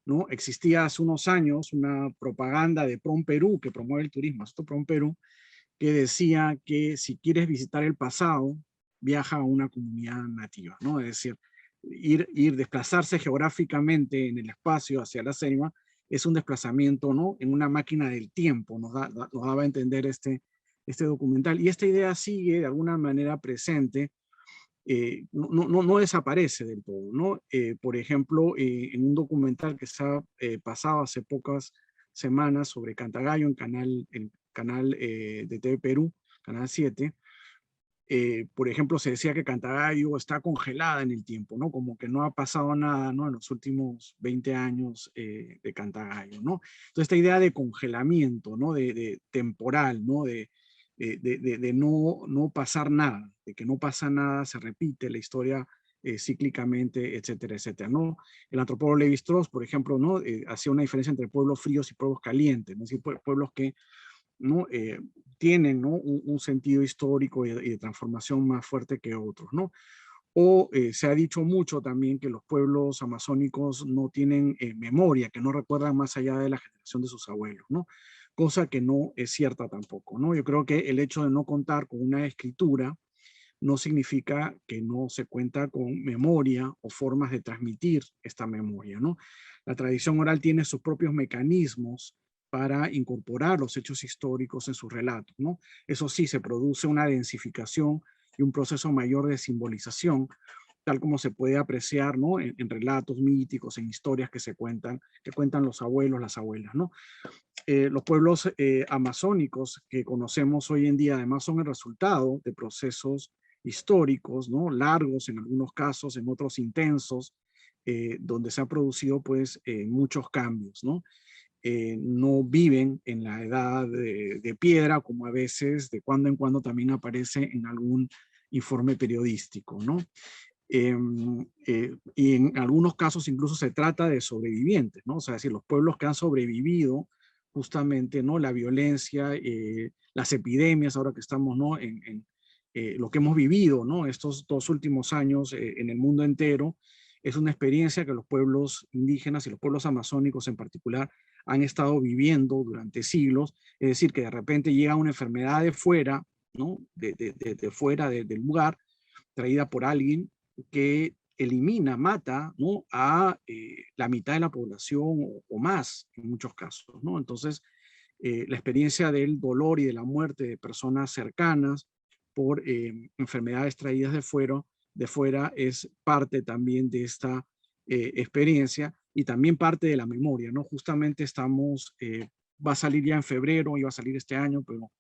¿no? Existía hace unos años una propaganda de Prom Perú, que promueve el turismo, esto Prom Perú, que decía que si quieres visitar el pasado, viaja a una comunidad nativa, ¿no? Es decir, desplazarse geográficamente en el espacio hacia la selva es un desplazamiento, ¿no? En una máquina del tiempo, nos daba a entender este documental. Y esta idea sigue de alguna manera presente, no desaparece del todo, ¿no? Por ejemplo, en un documental que se ha pasado hace pocas semanas sobre Cantagallo en canal de TV Perú, Canal 7, por ejemplo, se decía que Cantagallo está congelada en el tiempo, ¿no? Como que no ha pasado nada, ¿no? En los últimos 20 años de Cantagallo, ¿no? Entonces, esta idea de congelamiento, ¿no? De temporal, ¿no? De no pasar nada, de que no pasa nada, se repite la historia cíclicamente, etcétera, etcétera, ¿no? El antropólogo Lévi-Strauss, por ejemplo, ¿no? Hacía una diferencia entre pueblos fríos y pueblos calientes, ¿no? Es decir, pueblos que, ¿no? Tienen, ¿no? Un sentido histórico y de transformación más fuerte que otros, ¿no? O se ha dicho mucho también que los pueblos amazónicos no tienen memoria, que no recuerdan más allá de la generación de sus abuelos, ¿no? Cosa que no es cierta tampoco, ¿no? Yo creo que el hecho de no contar con una escritura no significa que no se cuenta con memoria o formas de transmitir esta memoria, ¿no? La tradición oral tiene sus propios mecanismos para incorporar los hechos históricos en sus relatos, ¿no? Eso sí, se produce una densificación y un proceso mayor de simbolización, tal como se puede apreciar, ¿no? En relatos míticos, en historias que cuentan los abuelos, las abuelas, ¿no? Los pueblos amazónicos que conocemos hoy en día además son el resultado de procesos históricos, ¿no? Largos en algunos casos, en otros intensos, donde se han producido pues muchos cambios, ¿no? No viven en la edad de piedra, como a veces de cuando en cuando también aparece en algún informe periodístico, ¿no? Y en algunos casos incluso se trata de sobrevivientes, ¿no? O sea, es decir, los pueblos que han sobrevivido justamente, ¿no? La violencia, las epidemias, ahora que estamos, ¿no? Lo que hemos vivido, ¿no? Estos 2 últimos años en el mundo entero, es una experiencia que los pueblos indígenas y los pueblos amazónicos en particular han estado viviendo durante siglos. Es decir, que de repente llega una enfermedad de fuera, ¿no? De fuera del lugar, traída por alguien que elimina, mata, ¿no? A la mitad de la población o más en muchos casos, ¿no? Entonces, la experiencia del dolor y de la muerte de personas cercanas por enfermedades traídas de fuera de fuera es parte también de esta experiencia y también parte de la memoria, ¿no? Justamente va a salir ya en febrero, iba a salir este año, pero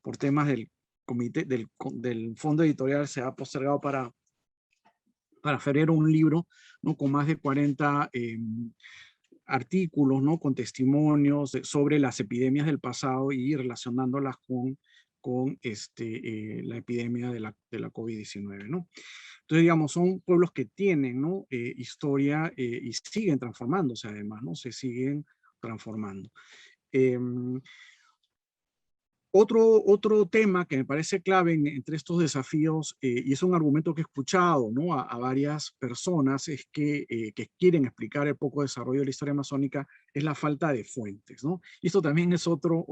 por temas del comité, del fondo editorial se ha postergado para febrero un libro, ¿no? Con más de 40 artículos, ¿no? Con testimonios sobre las epidemias del pasado y relacionándolas con la epidemia de la COVID-19, ¿no? Entonces, digamos, son pueblos que tienen, ¿no? Historia y siguen transformándose además, ¿no? Se siguen transformando. Otro tema que me parece clave entre estos desafíos, y es un argumento que he escuchado, ¿no? a varias personas, es que quieren explicar el poco desarrollo de la historia amazónica, es la falta de fuentes, ¿no? Y esto también es otro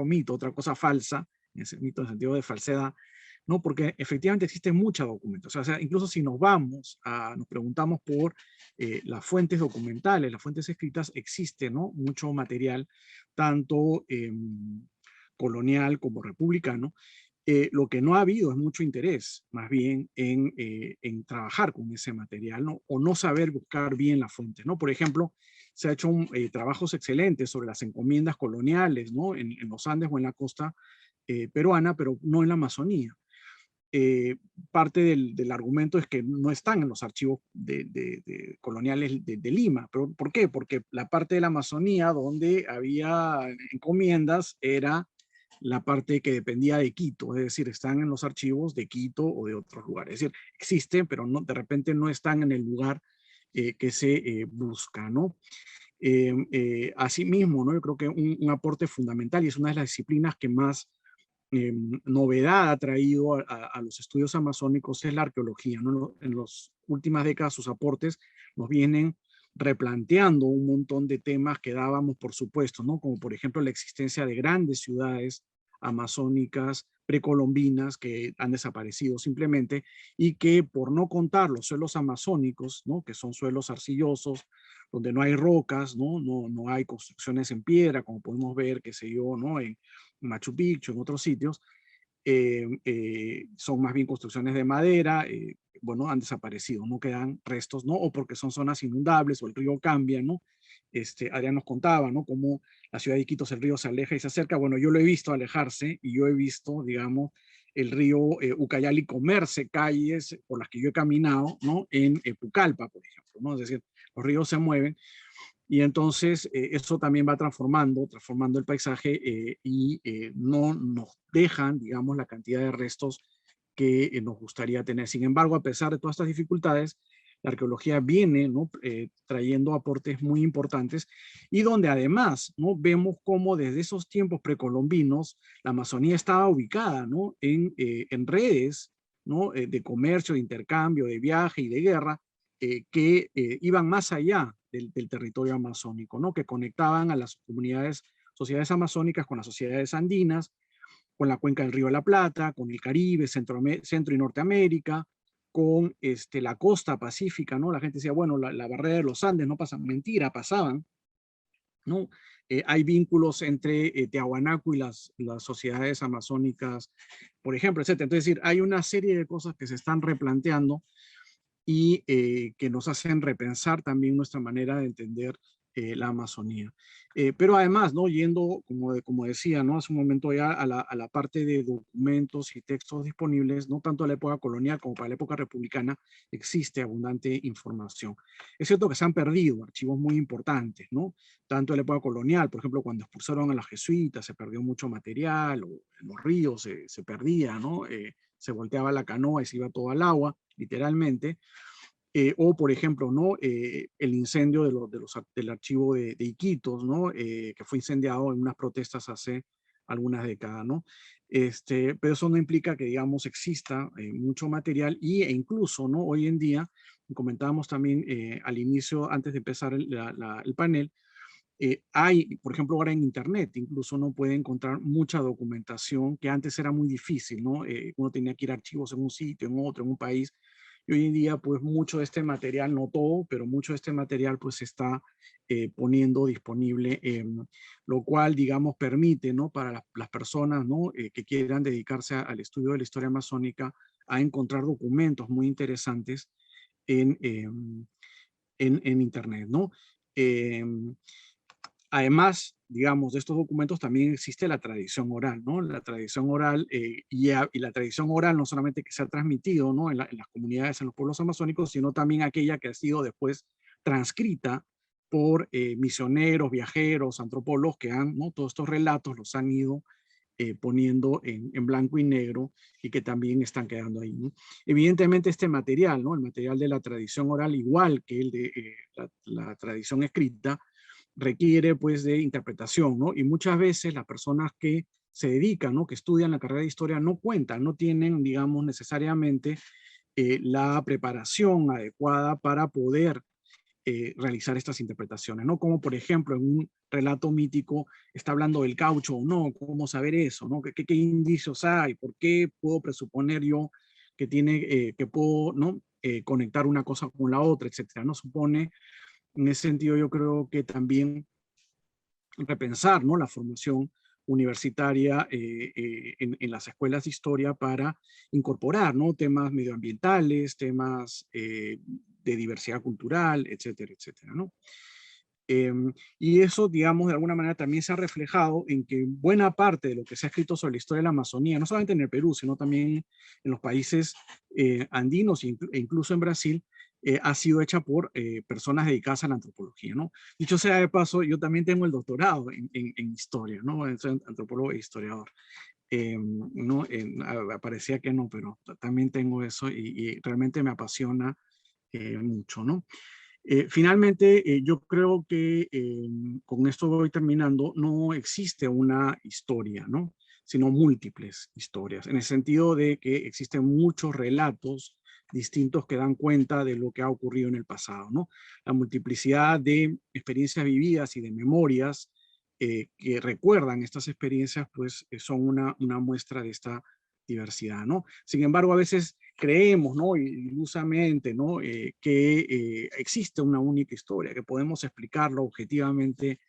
mito, otra cosa falsa, ese mito en el sentido de falsedad, ¿no? Porque efectivamente existe mucha documentación. O sea, incluso si nos preguntamos por las fuentes documentales, las fuentes escritas, existe, ¿no? Mucho material, tanto colonial como republicano. Lo que no ha habido es mucho interés, más bien, en trabajar con ese material, ¿no? O no saber buscar bien la fuente, ¿no? Por ejemplo, se ha hecho trabajos excelentes sobre las encomiendas coloniales, ¿no? En los Andes o en la costa peruana, pero no en la Amazonía. Parte del argumento es que no están en los archivos coloniales de Lima. ¿Pero por qué? Porque la parte de la Amazonía donde había encomiendas era la parte que dependía de Quito, es decir, están en los archivos de Quito o de otros lugares. Es decir, existen, pero no, de repente no están en el lugar que se busca, ¿no? Asimismo, ¿no? Yo creo que un aporte fundamental, y es una de las disciplinas que más novedad ha traído a los estudios amazónicos, es la arqueología, ¿no? En las últimas décadas sus aportes nos vienen replanteando un montón de temas que dábamos por supuesto, ¿no? Como por ejemplo la existencia de grandes ciudades amazónicas precolombinas que han desaparecido simplemente y que por no contar los suelos amazónicos, ¿no? Que son suelos arcillosos, donde no hay rocas, no hay construcciones en piedra, como podemos ver, qué sé yo, ¿no? En Machu Picchu, en otros sitios, son más bien construcciones de madera, bueno, han desaparecido, no quedan restos, ¿no? O porque son zonas inundables o el río cambia, ¿no? Adrián nos contaba, ¿no? Cómo la ciudad de Iquitos, el río se aleja y se acerca. Bueno, yo lo he visto alejarse y yo he visto, digamos, el río Ucayali comerse calles por las que yo he caminado, ¿no? En Pucallpa, por ejemplo, ¿no? Es decir, los ríos se mueven. Y entonces eso también va transformando el paisaje y no nos dejan, digamos, la cantidad de restos que nos gustaría tener. Sin embargo, a pesar de todas estas dificultades, la arqueología viene, ¿no? Trayendo aportes muy importantes y donde además, ¿no? Vemos cómo desde esos tiempos precolombinos la Amazonía estaba ubicada, ¿no? En redes, ¿no? De comercio, de intercambio, de viaje y de guerra que iban más allá del territorio amazónico, ¿no? Que conectaban a las sociedades amazónicas con las sociedades andinas, con la cuenca del Río de la Plata, con el Caribe, Centro y Norteamérica, con la costa pacífica, ¿no? La gente decía, bueno, la barrera de los Andes no pasan, mentira, pasaban, ¿no? Hay vínculos entre Tiahuanaco y las sociedades amazónicas, por ejemplo, etc. Entonces, es decir, hay una serie de cosas que se están replanteando y que nos hacen repensar también nuestra manera de entender la Amazonía. Pero además, ¿no? Yendo, como decía, ¿no? Hace un momento ya a la parte de documentos y textos disponibles, no tanto a la época colonial como para la época republicana, existe abundante información. Es cierto que se han perdido archivos muy importantes, ¿no? Tanto en la época colonial, por ejemplo, cuando expulsaron a los jesuitas, se perdió mucho material, o en los ríos se perdía, ¿no? Se volteaba la canoa y se iba todo al agua, literalmente. O, por ejemplo, ¿no? El incendio del archivo de Iquitos, ¿no? Que fue incendiado en unas protestas hace algunas décadas, ¿no? Pero eso no implica que, digamos, exista mucho material e incluso, ¿no? Hoy en día, comentábamos también al inicio, antes de empezar el panel, hay, por ejemplo, ahora en Internet, incluso uno puede encontrar mucha documentación que antes era muy difícil, ¿no? Uno tenía que ir a archivos en un sitio, en otro, en un país, y hoy en día, pues mucho de este material, no todo, pero mucho de este material, pues se está poniendo disponible, lo cual, digamos, permite, ¿no? Para las personas, ¿no? Que quieran dedicarse al estudio de la historia amazónica, a encontrar documentos muy interesantes en Internet, ¿no? Además, digamos, de estos documentos también existe la tradición oral, ¿no? La tradición oral, y la tradición oral no solamente que se ha transmitido, ¿no? en las comunidades, en los pueblos amazónicos, sino también aquella que ha sido después transcrita por misioneros, viajeros, antropólogos que han, ¿no? Todos estos relatos los han ido poniendo en blanco y negro y que también están quedando ahí, ¿no? Evidentemente este material, ¿no? El material de la tradición oral, igual que el de la tradición escrita, requiere pues de interpretación, ¿no? Y muchas veces las personas que se dedican, ¿no? Que estudian la carrera de historia no cuentan, no tienen, digamos, necesariamente la preparación adecuada para poder realizar estas interpretaciones, ¿no? Como por ejemplo en un relato mítico está hablando del caucho o no, cómo saber eso, ¿no? ¿Qué indicios hay? ¿Por qué puedo presuponer yo que que puedo, ¿no? Conectar una cosa con la otra, etcétera, ¿no? Supone, en ese sentido yo creo que también repensar, ¿no? La formación universitaria en las escuelas de historia para incorporar, ¿no? Temas medioambientales, temas de diversidad cultural, etcétera, etcétera, ¿no? Y eso, digamos, de alguna manera también se ha reflejado en que buena parte de lo que se ha escrito sobre la historia de la Amazonía, no solamente en el Perú, sino también en los países andinos e incluso en Brasil, ha sido hecha por personas dedicadas a la antropología, ¿no? Dicho sea de paso, yo también tengo el doctorado en historia, ¿no? Soy antropólogo e historiador. No, parecía que no, pero también tengo eso y realmente me apasiona mucho, ¿no? Finalmente, yo creo que con esto voy terminando, no existe una historia, ¿no? Sino múltiples historias, en el sentido de que existen muchos relatos distintos que dan cuenta de lo que ha ocurrido en el pasado, ¿no? La multiplicidad de experiencias vividas y de memorias que recuerdan estas experiencias, pues son una muestra de esta diversidad, ¿no? Sin embargo, a veces creemos, ¿no? Ilusamente, ¿no? Que existe una única historia, que podemos explicarlo objetivamente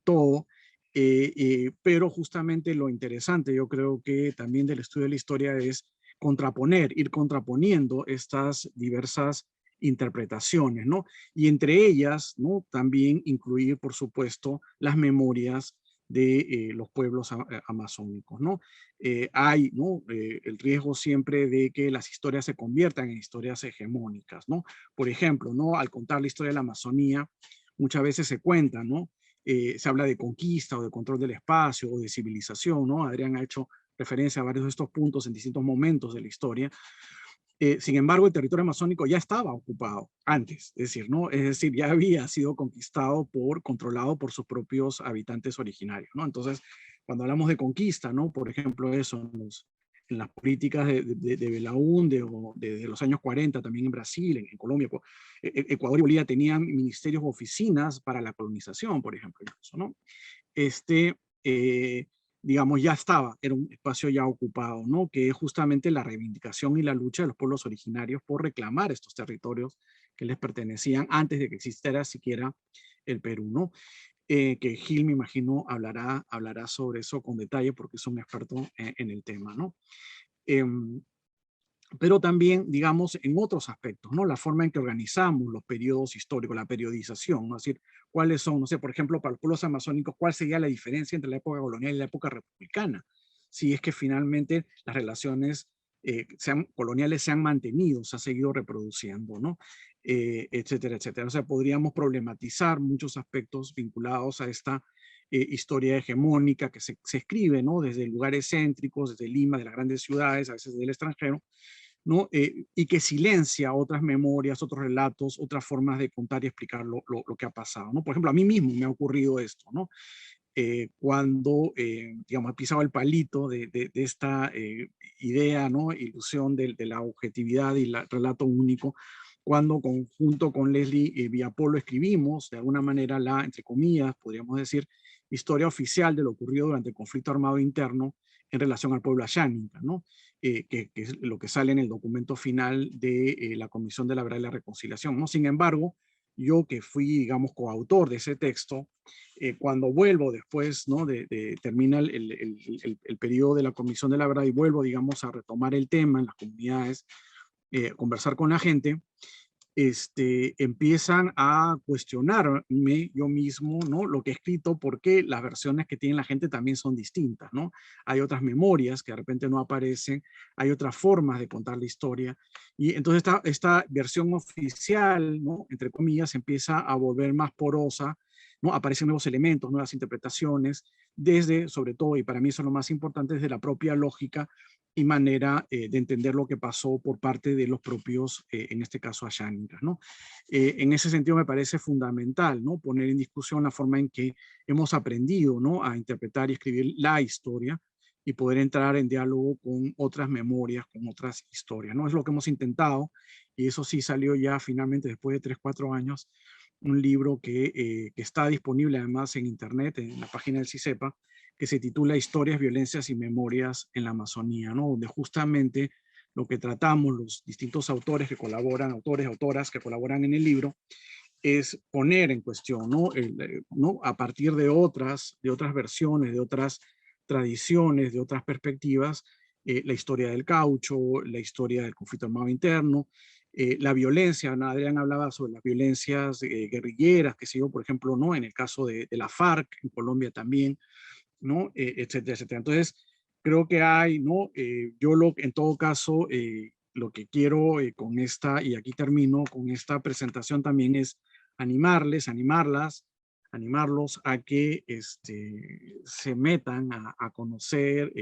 todo, pero justamente lo interesante, yo creo que también del estudio de la historia es contraponer, ir contraponiendo estas diversas interpretaciones, ¿no? Y entre ellas, ¿no? También incluir, por supuesto, las memorias de los pueblos amazónicos, ¿no? Hay, ¿no? El riesgo siempre de que las historias se conviertan en historias hegemónicas, ¿no? Por ejemplo, ¿no? Al contar la historia de la Amazonía, muchas veces se cuenta, ¿no? Se habla de conquista o de control del espacio o de civilización, ¿no? Adrián ha hecho referencia a varios de estos puntos en distintos momentos de la historia. Sin embargo, el territorio amazónico ya estaba ocupado antes, es decir, ¿no? Es decir, ya había sido conquistado controlado por sus propios habitantes originarios, ¿no? Entonces, cuando hablamos de conquista, ¿no? Por ejemplo, eso en las políticas de Belaúnde o de los años 40, también en Brasil, en Colombia, Ecuador y Bolivia tenían ministerios o oficinas para la colonización, por ejemplo, incluso, ¿no? Digamos, ya estaba, era un espacio ya ocupado, ¿no? Que es justamente la reivindicación y la lucha de los pueblos originarios por reclamar estos territorios que les pertenecían antes de que existiera siquiera el Perú, ¿no? Que Gil, me imagino, hablará sobre eso con detalle porque es un experto en el tema, ¿no? Pero también, digamos, en otros aspectos, ¿no? La forma en que organizamos los periodos históricos, la periodización, ¿no? Es decir, cuáles son, no sé, por ejemplo, para los pueblos amazónicos, ¿cuál sería la diferencia entre la época colonial y la época republicana? Si es que finalmente las relaciones coloniales se han mantenido, se ha seguido reproduciendo, ¿no? Etcétera, etcétera. O sea, podríamos problematizar muchos aspectos vinculados a esta historia hegemónica que se escribe, ¿no? Desde lugares céntricos, desde Lima, de las grandes ciudades, a veces del extranjero, ¿no? Y que silencia otras memorias, otros relatos, otras formas de contar y explicar lo que ha pasado, ¿no? Por ejemplo, a mí mismo me ha ocurrido esto, ¿no? Cuando, digamos, he pisado el palito de esta idea, ¿no? Ilusión de la objetividad y el relato único, cuando junto con Leslie Villapolo escribimos, de alguna manera, entre comillas, podríamos decir, historia oficial de lo ocurrido durante el conflicto armado interno en relación al pueblo Asháninka, ¿no? Que es lo que sale en el documento final de la Comisión de la Verdad y la Reconciliación, ¿no? Sin embargo, yo que fui, digamos, coautor de ese texto, cuando vuelvo después, ¿no? Termina el periodo de la Comisión de la Verdad y vuelvo, digamos, a retomar el tema en las comunidades, conversar con la gente, empiezan a cuestionarme yo mismo, ¿no? Lo que he escrito, porque las versiones que tiene la gente también son distintas, ¿no? Hay otras memorias que de repente no aparecen, hay otras formas de contar la historia, y entonces esta versión oficial, ¿no? Entre comillas, empieza a volver más porosa, ¿no? Aparecen nuevos elementos, nuevas interpretaciones, desde, sobre todo, y para mí eso es lo más importante, desde la propia lógica y manera de entender lo que pasó por parte de los propios, en este caso, Ashánigas, ¿no? En ese sentido me parece fundamental, ¿no? Poner en discusión la forma en que hemos aprendido, ¿no? A interpretar y escribir la historia y poder entrar en diálogo con otras memorias, con otras historias, ¿no? Es lo que hemos intentado, y eso sí salió ya finalmente después de 3, 4 años, un libro que está disponible además en internet, en la página del CICEPA, que se titula Historias, Violencias y Memorias en la Amazonía, ¿no? Donde justamente lo que tratamos los distintos autores que colaboran, autores, autoras que colaboran en el libro, es poner en cuestión, ¿no? ¿No? A partir de otras versiones, de otras tradiciones, de otras perspectivas, la historia del caucho, la historia del conflicto armado interno, la violencia. Adrián hablaba sobre las violencias guerrilleras, que se dio, por ejemplo, ¿no? En el caso de la FARC, en Colombia también, ¿no? Etcétera, etcétera. Entonces, creo que hay, ¿no? En todo caso, lo que quiero con esta, y aquí termino con esta presentación también, es animarlos a que se metan a conocer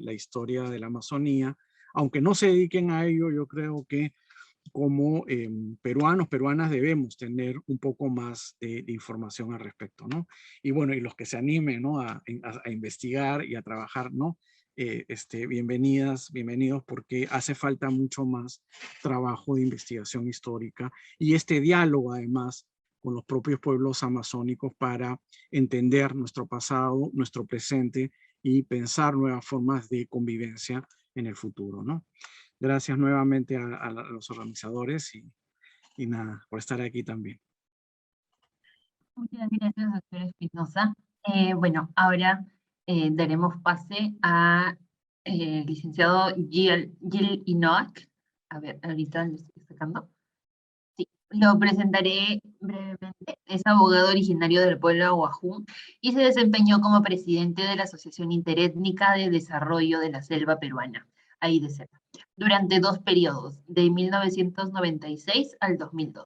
la historia de la Amazonía, aunque no se dediquen a ello. Yo creo que como peruanos, peruanas, debemos tener un poco más de información al respecto, ¿no? Y bueno, y los que se animen, ¿no? A investigar y a trabajar, ¿no? Bienvenidas, bienvenidos, porque hace falta mucho más trabajo de investigación histórica y este diálogo, además, con los propios pueblos amazónicos para entender nuestro pasado, nuestro presente y pensar nuevas formas de convivencia en el futuro, ¿no? Gracias nuevamente a los organizadores y nada, por estar aquí también. Muchas gracias, doctor Espinosa. Bueno, ahora daremos pase a licenciado Gil Inoak. A ver, ahorita lo estoy sacando. Sí, lo presentaré brevemente. Es abogado originario del pueblo de Aguajún y se desempeñó como presidente de la Asociación Interétnica de Desarrollo de la Selva Peruana, AIDESEP, durante 2 periodos, de 1996 al 2002.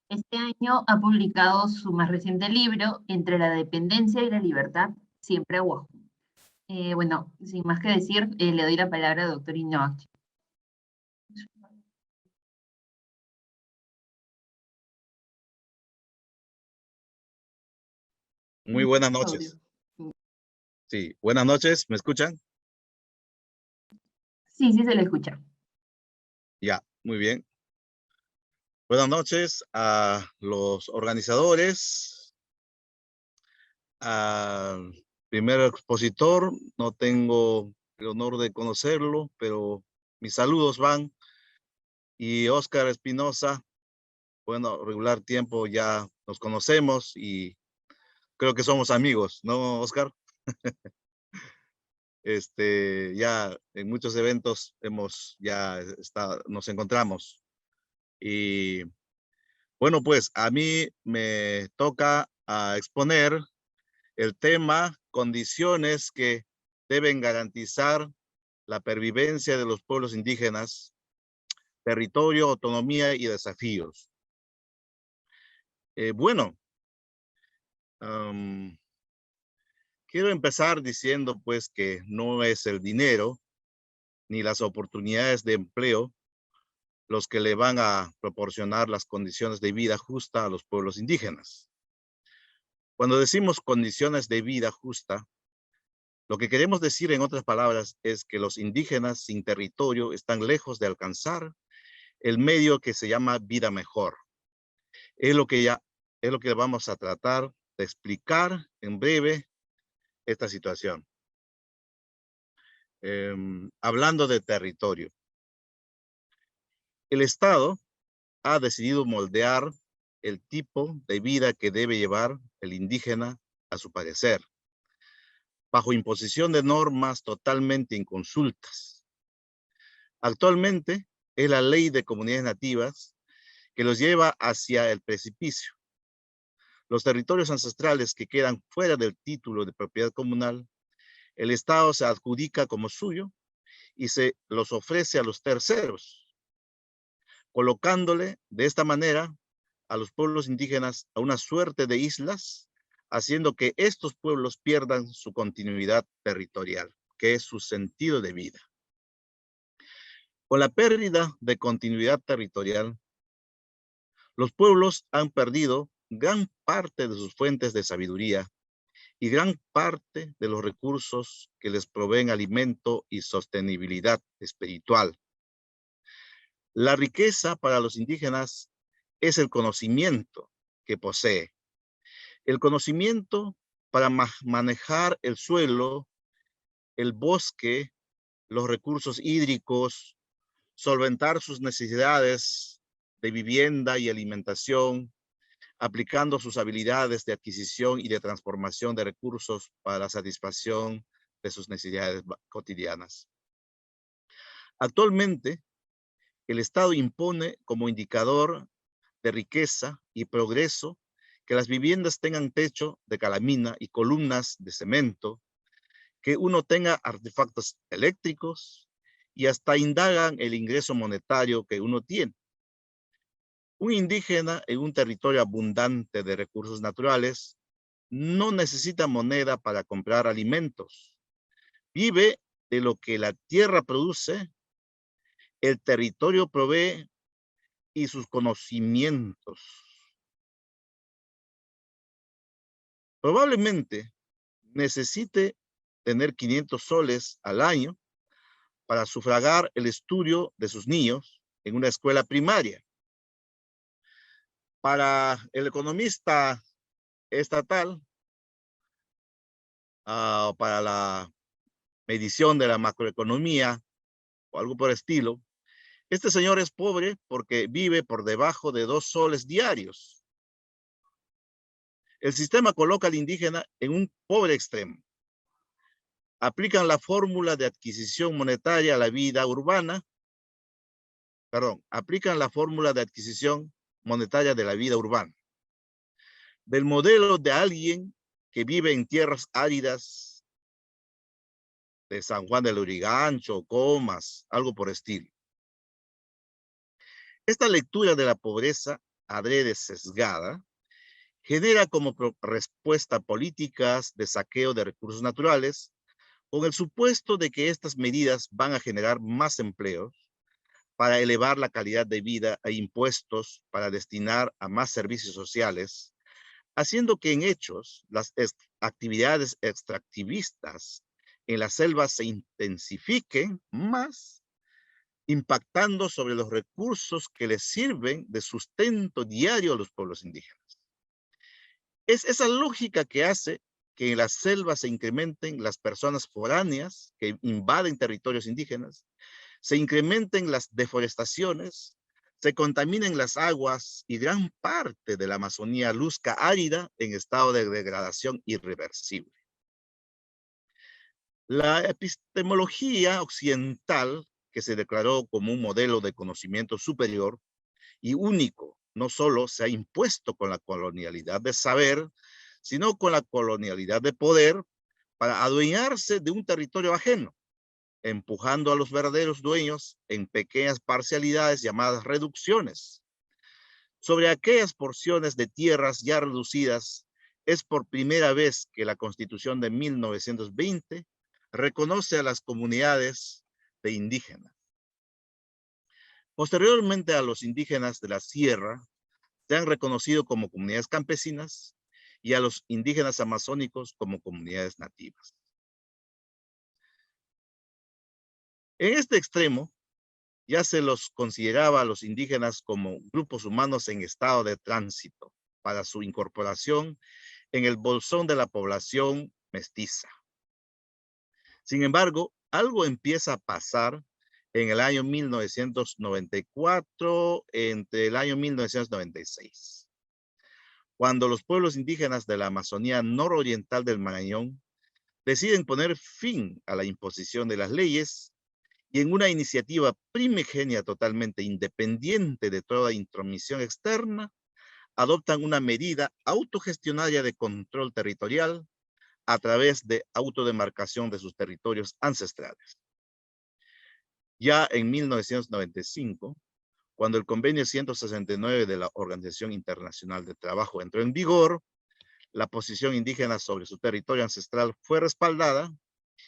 Este año ha publicado su más reciente libro, Entre la dependencia y la libertad, siempre Aguajún. Bueno, sin más que decir, le doy la palabra al doctor Inoak. Muy buenas noches. Sí, buenas noches, ¿me escuchan? Sí, sí se le escucha. Ya, muy bien. Buenas noches a los organizadores, al primer expositor. No tengo el honor de conocerlo, pero mis saludos van. Y Óscar Espinosa, bueno, regular tiempo ya nos conocemos y creo que somos amigos, ¿no, Óscar? Ya en muchos eventos nos encontramos. Y bueno, pues a mí me toca exponer el tema condiciones que deben garantizar la pervivencia de los pueblos indígenas, territorio, autonomía y desafíos. Bueno, quiero empezar diciendo pues que no es el dinero ni las oportunidades de empleo los que le van a proporcionar las condiciones de vida justa a los pueblos indígenas. Cuando decimos condiciones de vida justa, lo que queremos decir en otras palabras es que los indígenas sin territorio están lejos de alcanzar el medio que se llama vida mejor. Es lo que vamos a tratar de explicar en breve esta situación. Hablando de territorio. El Estado ha decidido moldear el tipo de vida que debe llevar el indígena a su parecer, bajo imposición de normas totalmente inconsultas. Actualmente es la ley de comunidades nativas que los lleva hacia el precipicio. Los territorios ancestrales que quedan fuera del título de propiedad comunal, el Estado se adjudica como suyo y se los ofrece a los terceros, colocándole de esta manera a los pueblos indígenas a una suerte de islas, haciendo que estos pueblos pierdan su continuidad territorial, que es su sentido de vida. Con la pérdida de continuidad territorial, los pueblos han perdido gran parte de sus fuentes de sabiduría y gran parte de los recursos que les proveen alimento y sostenibilidad espiritual. La riqueza para los indígenas es el conocimiento que posee. El conocimiento para manejar el suelo, el bosque, los recursos hídricos, solventar sus necesidades de vivienda y alimentación, aplicando sus habilidades de adquisición y de transformación de recursos para la satisfacción de sus necesidades cotidianas. Actualmente, el Estado impone como indicador de riqueza y progreso que las viviendas tengan techo de calamina y columnas de cemento, que uno tenga artefactos eléctricos y hasta indagan el ingreso monetario que uno tiene. Un indígena en un territorio abundante de recursos naturales no necesita moneda para comprar alimentos. Vive de lo que la tierra produce, el territorio provee y sus conocimientos. Probablemente necesite tener 500 soles al año para sufragar el estudio de sus niños en una escuela primaria. Para el economista estatal, para la medición de la macroeconomía o algo por el estilo, este señor es pobre porque vive por debajo de 2 soles diarios. El sistema coloca al indígena en un pobre extremo. Aplican la fórmula de adquisición monetaria a la vida urbana. Aplican la fórmula de adquisición monetaria de la vida urbana. Del modelo de alguien que vive en tierras áridas de San Juan del Lurigancho, Comas, algo por estilo. Esta lectura de la pobreza adrede sesgada genera como respuesta políticas de saqueo de recursos naturales con el supuesto de que estas medidas van a generar más empleos para elevar la calidad de vida e impuestos para destinar a más servicios sociales, haciendo que en hechos las actividades extractivistas en la selva se intensifiquen más, impactando sobre los recursos que les sirven de sustento diario a los pueblos indígenas. Es esa lógica que hace que en la selva se incrementen las personas foráneas que invaden territorios indígenas, se incrementen las deforestaciones, se contaminen las aguas y gran parte de la Amazonía luzca árida en estado de degradación irreversible. La epistemología occidental, que se declaró como un modelo de conocimiento superior y único, no solo se ha impuesto con la colonialidad de saber, sino con la colonialidad de poder para adueñarse de un territorio ajeno, empujando a los verdaderos dueños en pequeñas parcialidades llamadas reducciones. Sobre aquellas porciones de tierras ya reducidas, es por primera vez que la Constitución de 1920 reconoce a las comunidades de indígenas. Posteriormente a los indígenas de la sierra, se han reconocido como comunidades campesinas y a los indígenas amazónicos como comunidades nativas. En este extremo, ya se los consideraba a los indígenas como grupos humanos en estado de tránsito para su incorporación en el bolsón de la población mestiza. Sin embargo, algo empieza a pasar en el año 1994, entre el año 1996. cuando los pueblos indígenas de la Amazonía nororiental del Marañón deciden poner fin a la imposición de las leyes y en una iniciativa primigenia totalmente independiente de toda intromisión externa, adoptan una medida autogestionaria de control territorial a través de autodemarcación de sus territorios ancestrales. Ya en 1995, cuando el convenio 169 de la Organización Internacional de Trabajo entró en vigor, la posición indígena sobre su territorio ancestral fue respaldada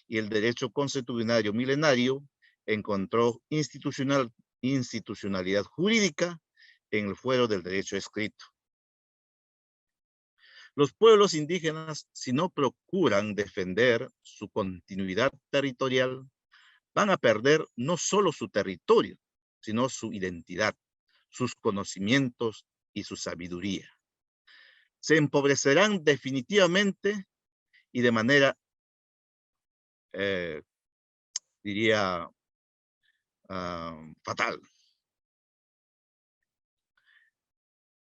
y el derecho consuetudinario milenario encontró institucionalidad jurídica en el fuero del derecho escrito. Los pueblos indígenas, si no procuran defender su continuidad territorial, van a perder no solo su territorio, sino su identidad, sus conocimientos y su sabiduría. Se empobrecerán definitivamente y de manera, diría, fatal.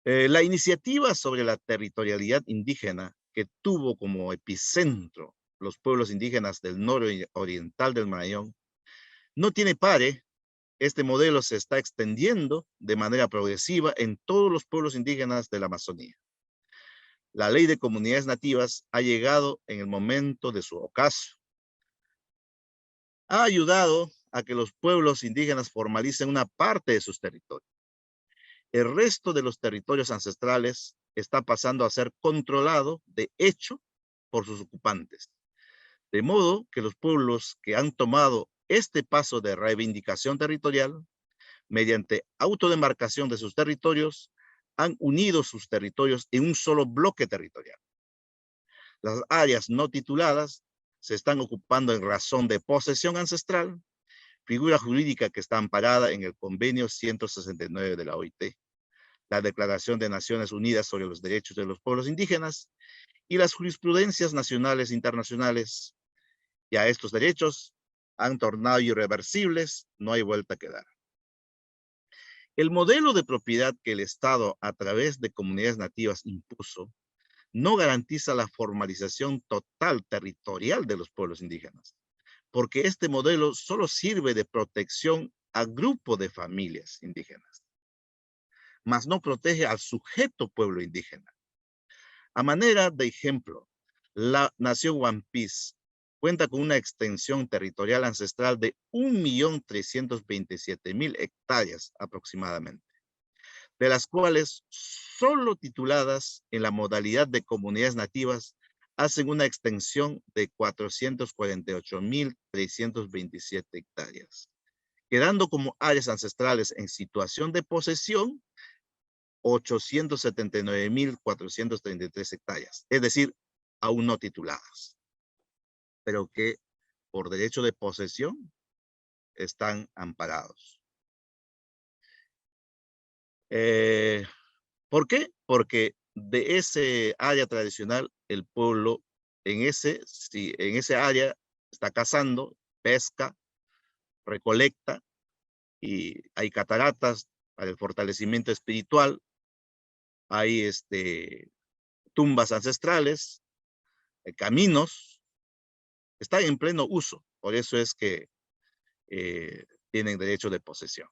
La iniciativa sobre la territorialidad indígena que tuvo como epicentro los pueblos indígenas del nororiental del Marañón no tiene pare. Este modelo se está extendiendo de manera progresiva en todos los pueblos indígenas de la Amazonía. La ley de comunidades nativas ha llegado en el momento de su ocaso. Ha ayudado a que los pueblos indígenas formalicen una parte de sus territorios. El resto de los territorios ancestrales está pasando a ser controlado, de hecho, por sus ocupantes. De modo que los pueblos que han tomado este paso de reivindicación territorial, mediante autodemarcación de sus territorios, han unido sus territorios en un solo bloque territorial. Las áreas no tituladas se están ocupando en razón de posesión ancestral, figura jurídica que está amparada en el Convenio 169 de la OIT, la Declaración de Naciones Unidas sobre los Derechos de los Pueblos Indígenas y las jurisprudencias nacionales e internacionales. Y a estos derechos han tornado irreversibles, no hay vuelta que dar. El modelo de propiedad que el Estado a través de comunidades nativas impuso no garantiza la formalización total territorial de los pueblos indígenas, porque este modelo solo sirve de protección a grupo de familias indígenas, mas no protege al sujeto pueblo indígena. A manera de ejemplo, la nación Wampis cuenta con una extensión territorial ancestral de 1.327.000 hectáreas aproximadamente, de las cuales solo tituladas en la modalidad de comunidades nativas hacen una extensión de 448.327 hectáreas, quedando como áreas ancestrales en situación de posesión 879.433 hectáreas, es decir, aún no tituladas, pero que por derecho de posesión están amparados. ¿Por qué? Porque de ese área tradicional, el pueblo en ese área está cazando, pesca, recolecta, y hay cataratas para el fortalecimiento espiritual, hay tumbas ancestrales, caminos, están en pleno uso. Por eso es que tienen derecho de posesión.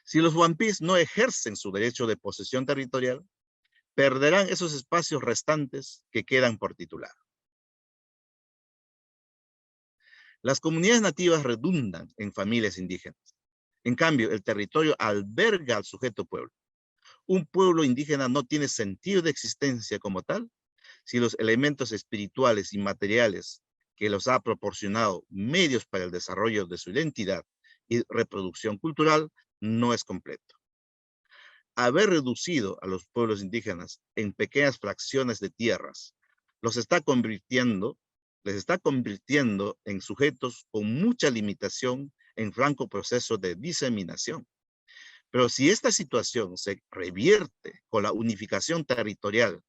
Si los Wampis no ejercen su derecho de posesión territorial, perderán esos espacios restantes que quedan por titular. Las comunidades nativas redundan en familias indígenas. En cambio, el territorio alberga al sujeto pueblo. Un pueblo indígena no tiene sentido de existencia como tal si los elementos espirituales y materiales que los ha proporcionado medios para el desarrollo de su identidad y reproducción cultural no es completo. Haber reducido a los pueblos indígenas en pequeñas fracciones de tierras les está convirtiendo en sujetos con mucha limitación en franco proceso de diseminación. Pero si esta situación se revierte con la unificación territorial,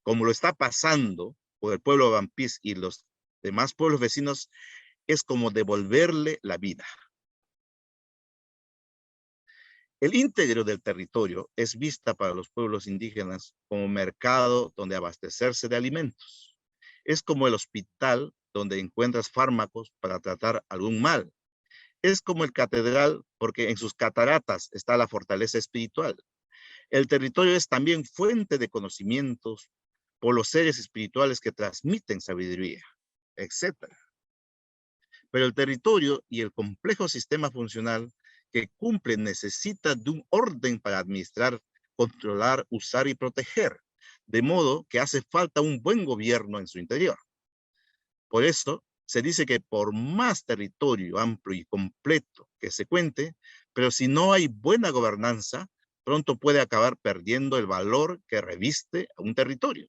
como lo está pasando por el pueblo Wampis y los demás pueblos vecinos, es como devolverle la vida. El íntegro del territorio es vista para los pueblos indígenas como mercado donde abastecerse de alimentos. Es como el hospital donde encuentras fármacos para tratar algún mal. Es como el catedral porque en sus cataratas está la fortaleza espiritual. El territorio es también fuente de conocimientos por los seres espirituales que transmiten sabiduría, etc. Pero el territorio y el complejo sistema funcional que cumple necesita de un orden para administrar, controlar, usar y proteger, de modo que hace falta un buen gobierno en su interior. Por eso se dice que por más territorio amplio y completo que se cuente, pero si no hay buena gobernanza, pronto puede acabar perdiendo el valor que reviste a un territorio.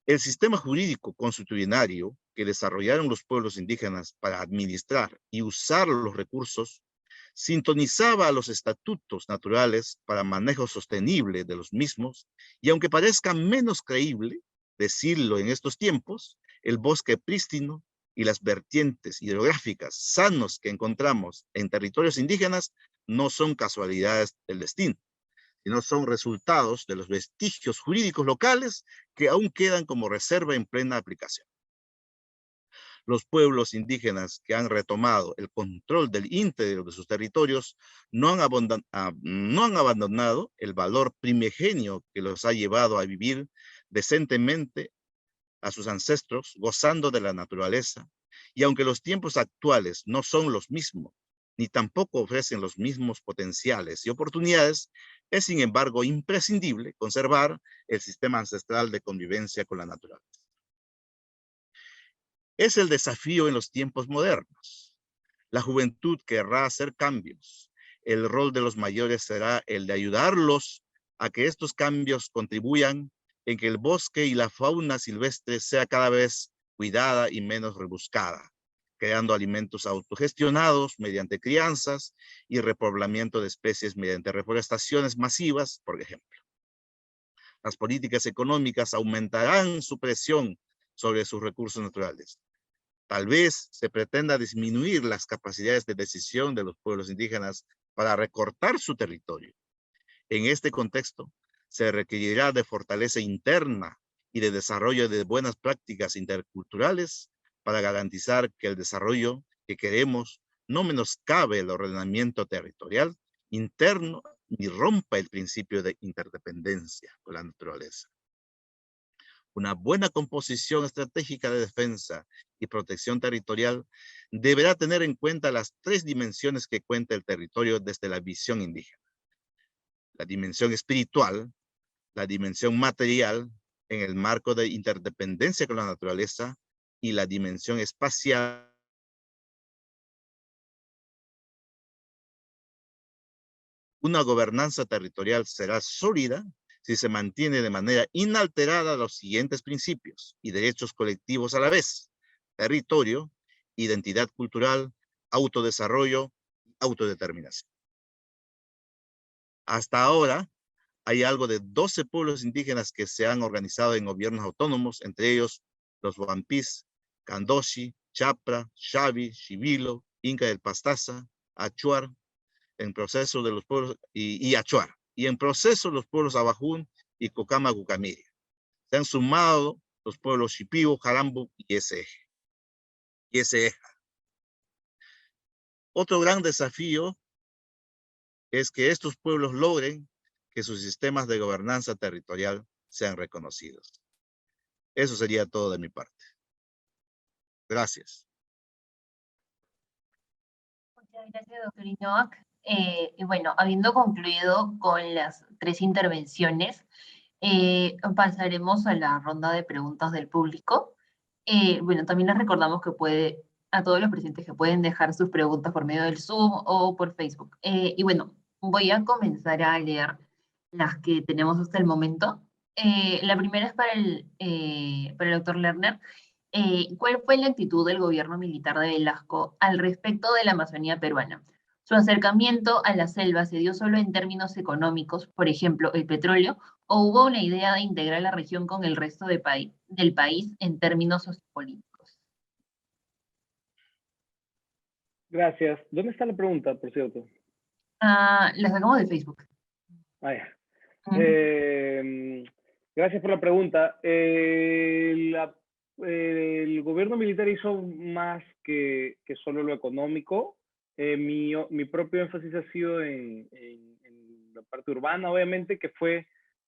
El sistema jurídico constitucionario que desarrollaron los pueblos indígenas para administrar y usar los recursos sintonizaba a los estatutos naturales para manejo sostenible de los mismos, y aunque parezca menos creíble decirlo en estos tiempos, el bosque prístino y las vertientes hidrográficas sanos que encontramos en territorios indígenas no son casualidades del destino, sino son resultados de los vestigios jurídicos locales que aún quedan como reserva en plena aplicación. Los pueblos indígenas que han retomado el control del íntegro de sus territorios no han abandonado el valor primigenio que los ha llevado a vivir decentemente a sus ancestros, gozando de la naturaleza, y aunque los tiempos actuales no son los mismos, ni tampoco ofrecen los mismos potenciales y oportunidades, es sin embargo imprescindible conservar el sistema ancestral de convivencia con la naturaleza. Es el desafío en los tiempos modernos. La juventud querrá hacer cambios. El rol de los mayores será el de ayudarlos a que estos cambios contribuyan en que el bosque y la fauna silvestre sea cada vez cuidada y menos rebuscada, creando alimentos autogestionados mediante crianzas y repoblamiento de especies mediante reforestaciones masivas, por ejemplo. Las políticas económicas aumentarán su presión sobre sus recursos naturales. Tal vez se pretenda disminuir las capacidades de decisión de los pueblos indígenas para recortar su territorio. En este contexto, se requerirá de fortaleza interna y de desarrollo de buenas prácticas interculturales para garantizar que el desarrollo que queremos no menoscabe el ordenamiento territorial interno ni rompa el principio de interdependencia con la naturaleza. Una buena composición estratégica de defensa y protección territorial deberá tener en cuenta las tres dimensiones que cuenta el territorio desde la visión indígena: la dimensión espiritual, la dimensión material en el marco de interdependencia con la naturaleza y la dimensión espacial. Una gobernanza territorial será sólida si se mantiene de manera inalterada los siguientes principios y derechos colectivos a la vez: territorio, identidad cultural, autodesarrollo, autodeterminación. Hasta ahora, hay algo de 12 pueblos indígenas que se han organizado en gobiernos autónomos, entre ellos los Wampis, Candoshi, Chapra, Xavi, Xivilo, Inca del Pastaza, Achuar, en proceso de los pueblos, y Achuar, y en proceso los pueblos Abajún y Cocama Gucamiri. Se han sumado los pueblos Shipibo, Jarambo y Ese. Otro gran desafío es que estos pueblos logren que sus sistemas de gobernanza territorial sean reconocidos. Eso sería todo de mi parte. Gracias. Muchas gracias, doctor Inoak. Y bueno, habiendo concluido con las tres intervenciones, pasaremos a la ronda de preguntas del público. Bueno, también les recordamos que a todos los presentes que pueden dejar sus preguntas por medio del Zoom o por Facebook. Y bueno, voy a comenzar a leer las que tenemos hasta el momento. La primera es para el doctor Lerner. ¿Cuál fue la actitud del gobierno militar de Velasco al respecto de la Amazonía peruana? ¿Su acercamiento a la selva se dio solo en términos económicos, por ejemplo, el petróleo, o hubo una idea de integrar la región con el resto del país en términos sociopolíticos? Gracias. ¿Dónde está la pregunta, por cierto? La sacamos de Facebook. Ah, ya. Ujú. Gracias por la pregunta. El gobierno militar hizo más que solo lo económico. Mi propio énfasis ha sido en la parte urbana, obviamente, que fue,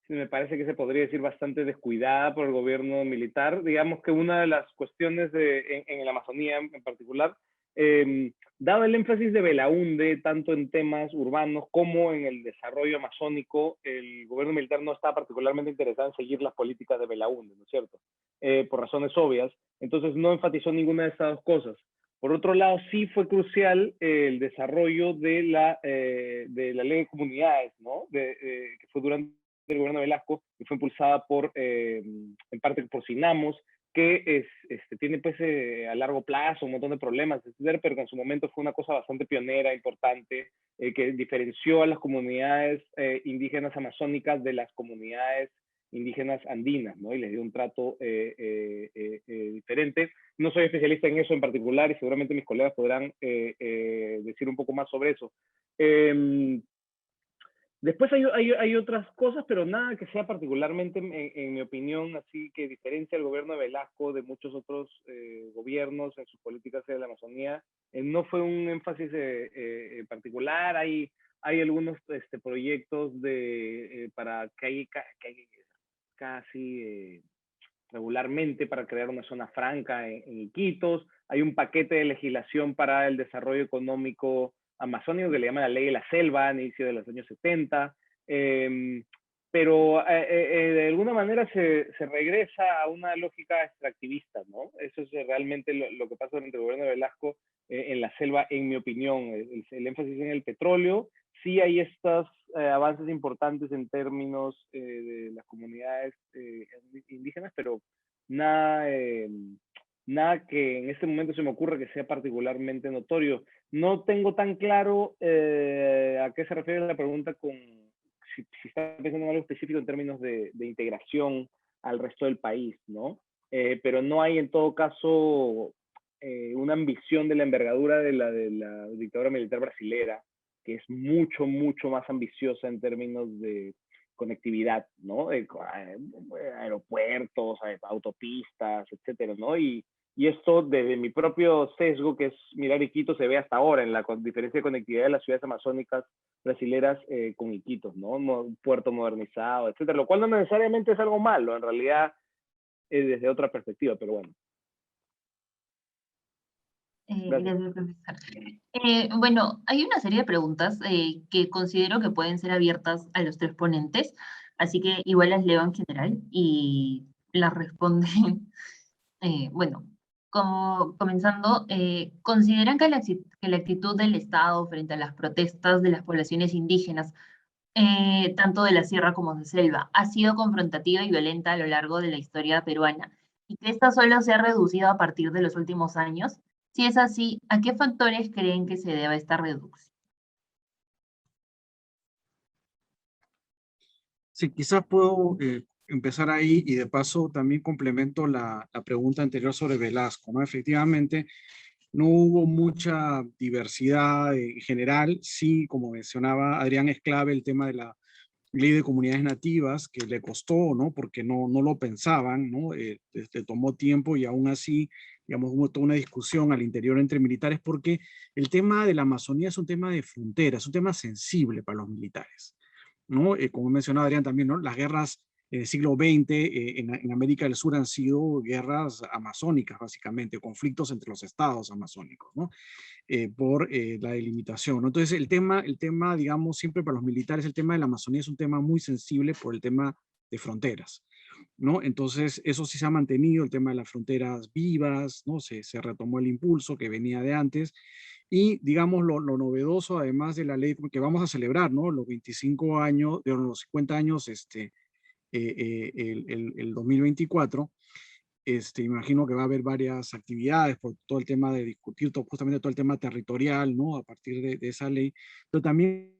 me parece que se podría decir, bastante descuidada por el gobierno militar. Digamos que una de las cuestiones en la Amazonía en particular, dado el énfasis de Belaúnde, tanto en temas urbanos como en el desarrollo amazónico, el gobierno militar no está particularmente interesado en seguir las políticas de Belaúnde, ¿no es cierto? Por razones obvias. Entonces no enfatizó ninguna de estas dos cosas. Por otro lado, sí fue crucial el desarrollo de la ley de comunidades, ¿no? Que fue durante el gobierno de Velasco y fue impulsada en parte por Sinamos, que tiene pues a largo plazo un montón de problemas, etcétera, pero que en su momento fue una cosa bastante pionera, importante, que diferenció a las comunidades indígenas amazónicas de las comunidades indígenas andinas, ¿no? Y les dio un trato diferente. No soy especialista en eso en particular y seguramente mis colegas podrán decir un poco más sobre eso. Después hay otras cosas, pero nada que sea particularmente, en mi opinión, así que diferencia al gobierno de Velasco de muchos otros gobiernos en sus políticas hacia la Amazonía. No fue un énfasis particular. Hay algunos proyectos para que hay casi regularmente para crear una zona franca en Iquitos. Hay un paquete de legislación para el desarrollo económico amazónico que le llama la Ley de la Selva, a inicio de los años 70. Pero de alguna manera se regresa a una lógica extractivista, ¿no? Eso es realmente lo que pasa durante el gobierno de Velasco en la selva, en mi opinión. El énfasis en el petróleo. Sí hay estos avances importantes en términos de las comunidades indígenas, pero nada, nada que en este momento se me ocurra que sea particularmente notorio. No tengo tan claro a qué se refiere la pregunta si está pensando en algo específico en términos de integración al resto del país, ¿no? Pero no hay en todo caso una ambición de la envergadura de la dictadura militar brasilera, que es mucho, mucho más ambiciosa en términos de conectividad, ¿no? Aeropuertos, autopistas, etcétera, ¿no? Y esto desde mi propio sesgo, que es mirar Iquitos, se ve hasta ahora en la diferencia de conectividad de las ciudades amazónicas brasileras con Iquitos, ¿no? Un puerto modernizado, etcétera, lo cual no necesariamente es algo malo, en realidad es desde otra perspectiva, pero bueno. Gracias. Gracias, profesor. Bueno, hay una serie de preguntas que considero que pueden ser abiertas a los tres ponentes, así que igual las leo en general y las responden. Bueno, como comenzando, ¿consideran que que la actitud del Estado frente a las protestas de las poblaciones indígenas, tanto de la sierra como de selva, ha sido confrontativa y violenta a lo largo de la historia peruana y que esta solo se ha reducido a partir de los últimos años? Si es así, ¿a qué factores creen que se debe esta reducción? Sí, quizás puedo empezar ahí y de paso también complemento la pregunta anterior sobre Velasco, ¿no? Efectivamente, no hubo mucha diversidad en general. Sí, como mencionaba Adrián, es clave el tema de la ley de comunidades nativas, que le costó, ¿no? Porque no lo pensaban, ¿no? Tomó tiempo y aún así, digamos, hubo toda una discusión al interior entre militares porque el tema de la Amazonía es un tema de frontera, es un tema sensible para los militares, ¿no? Como mencionaba Adrián también, ¿no? Las guerras del siglo XX en América del Sur han sido guerras amazónicas, básicamente, conflictos entre los estados amazónicos, ¿no? Por la delimitación, ¿no? Entonces, el tema, digamos, siempre para los militares, el tema de la Amazonía es un tema muy sensible por el tema de fronteras, ¿no? Entonces, eso sí se ha mantenido, el tema de las fronteras vivas, ¿no? Se retomó el impulso que venía de antes. Y, digamos, lo novedoso, además de la ley que vamos a celebrar, ¿no? Los 25 años, de los 50 años, el 2024, imagino que va a haber varias actividades por todo el tema de discutir justamente todo el tema territorial, ¿no? A partir de esa ley, pero también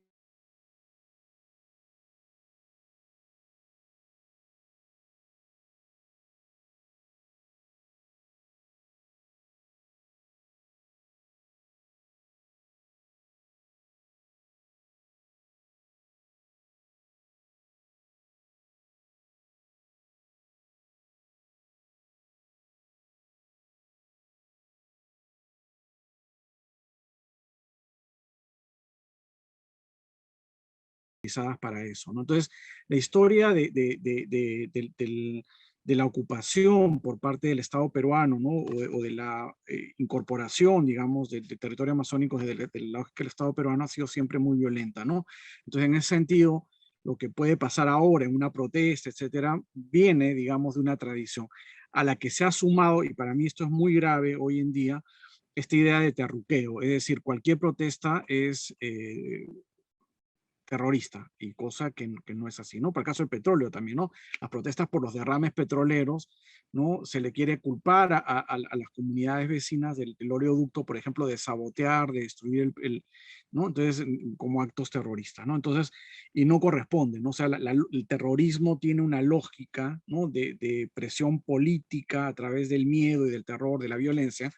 para eso, ¿no? Entonces, la historia de la ocupación por parte del Estado peruano, ¿no? O de la incorporación, digamos, del territorio amazónico desde la lógica del Estado peruano ha sido siempre muy violenta, ¿no? Entonces, en ese sentido, lo que puede pasar ahora en una protesta, etcétera, viene, digamos, de una tradición a la que se ha sumado, y para mí esto es muy grave hoy en día, esta idea de terruqueo, es decir, cualquier protesta es terrorista, y cosa que no es así, ¿no? Para el caso del petróleo también, ¿no? Las protestas por los derrames petroleros, ¿no? Se le quiere culpar a las comunidades vecinas del oleoducto, por ejemplo, de sabotear, de destruir ¿no? Entonces, como actos terroristas, ¿no? Entonces, y no corresponde, ¿no? O sea, el terrorismo tiene una lógica, ¿no? De presión política a través del miedo y del terror, de la violencia,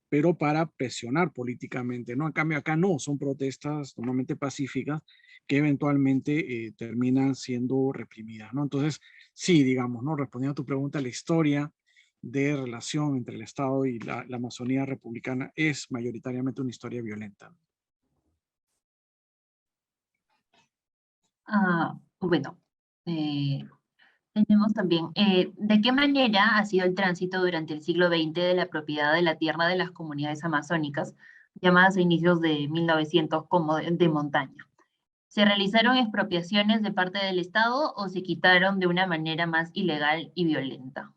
pero para presionar políticamente, ¿no? En cambio, acá no, son protestas normalmente pacíficas que eventualmente terminan siendo reprimidas, ¿no? Entonces, sí, digamos, ¿no? Respondiendo a tu pregunta, la historia de relación entre el Estado y la Amazonía republicana es mayoritariamente una historia violenta. Bueno, tenemos también, ¿de qué manera ha sido el tránsito durante el siglo XX de la propiedad de la tierra de las comunidades amazónicas, llamadas a inicios de 1900 como de montaña? ¿Se realizaron expropiaciones de parte del Estado o se quitaron de una manera más ilegal y violenta?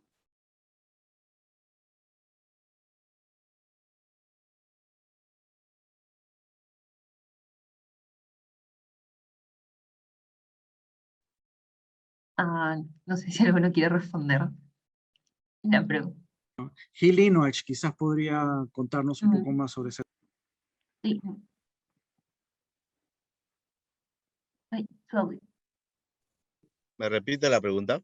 No sé si alguno quiere responder la pregunta. Gil Inoech quizás podría contarnos un poco más sobre ese. Sí. Ay, Claudia. ¿Me repite la pregunta?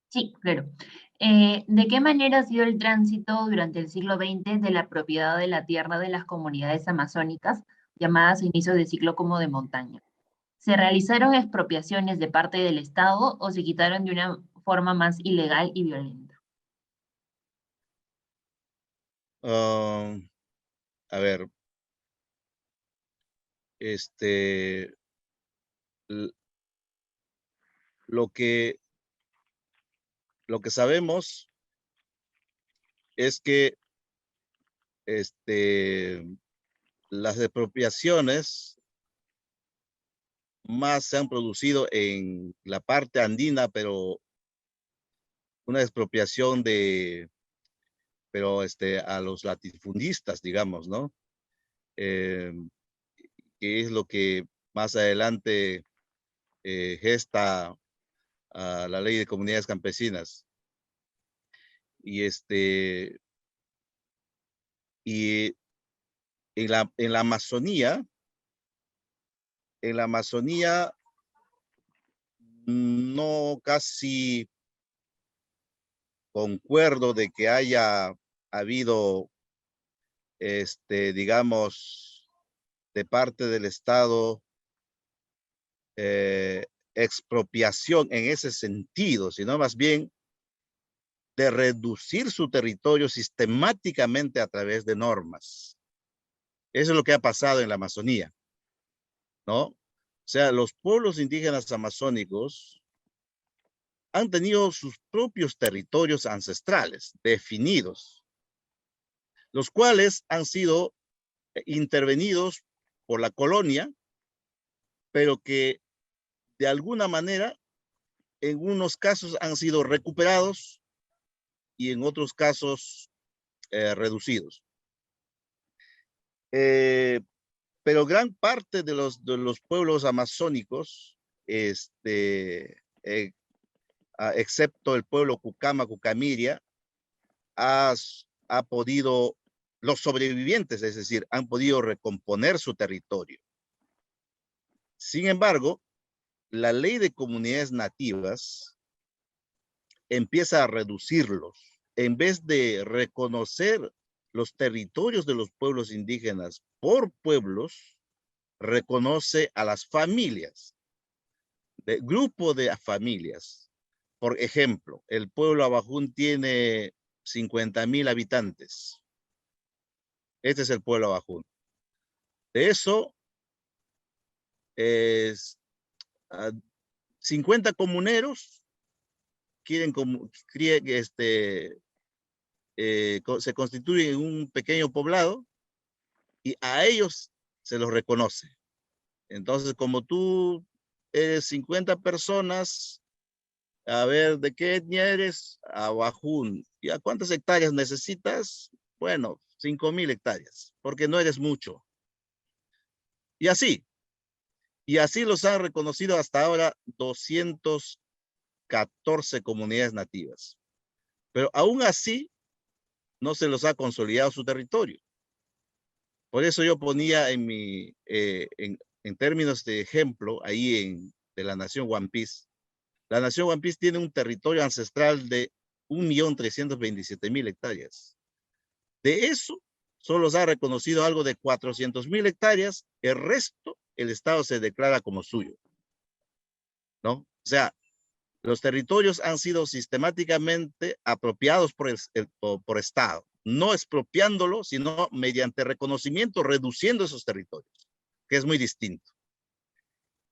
Sí, claro. ¿De qué manera ha sido el tránsito durante el siglo XX de la propiedad de la tierra de las comunidades amazónicas, llamadas a inicios de siglo como de montaña? ¿Se realizaron expropiaciones de parte del Estado o se quitaron de una forma más ilegal y violenta? A ver, l- lo que, lo que sabemos es que las expropiaciones más se han producido en la parte andina, pero una expropiación pero a los latifundistas, digamos, ¿no? Eh, que es lo que más adelante gesta a la ley de comunidades campesinas. Y y en la Amazonía, no casi concuerdo de que haya habido, digamos, de parte del Estado, expropiación en ese sentido, sino más bien de reducir su territorio sistemáticamente a través de normas. Eso es lo que ha pasado en la Amazonía, ¿no? O sea, los pueblos indígenas amazónicos han tenido sus propios territorios ancestrales definidos, los cuales han sido intervenidos por la colonia, pero que de alguna manera en unos casos han sido recuperados y en otros casos reducidos. Pero gran parte de los pueblos amazónicos, excepto el pueblo Cucama, Cucamiria, ha podido, los sobrevivientes, es decir, han podido recomponer su territorio. Sin embargo, la ley de comunidades nativas empieza a reducirlos. En vez de reconocer los territorios de los pueblos indígenas por pueblos, reconoce a las familias, de grupo de familias. Por ejemplo, el pueblo Abajún tiene 50,000 habitantes. Este es el pueblo Abajún. De eso, 50 comuneros se constituyen en un pequeño poblado y a ellos se los reconoce. Entonces, como tú eres 50 personas, a ver, ¿de qué etnia eres? Awajún. ¿Y a cuántas hectáreas necesitas? Bueno, 5.000 hectáreas, porque no eres mucho. Y así los han reconocido hasta ahora 214 comunidades nativas. Pero aún así, no se los ha consolidado su territorio. Por eso yo ponía en términos de ejemplo, ahí de la nación One Piece. La nación One Piece tiene un territorio ancestral de 1.327.000 hectáreas. De eso, solo se ha reconocido algo de 400.000 hectáreas. El resto, el Estado se declara como suyo, ¿no? O sea, los territorios han sido sistemáticamente apropiados por Estado, no expropiándolo, sino mediante reconocimiento, reduciendo esos territorios, que es muy distinto.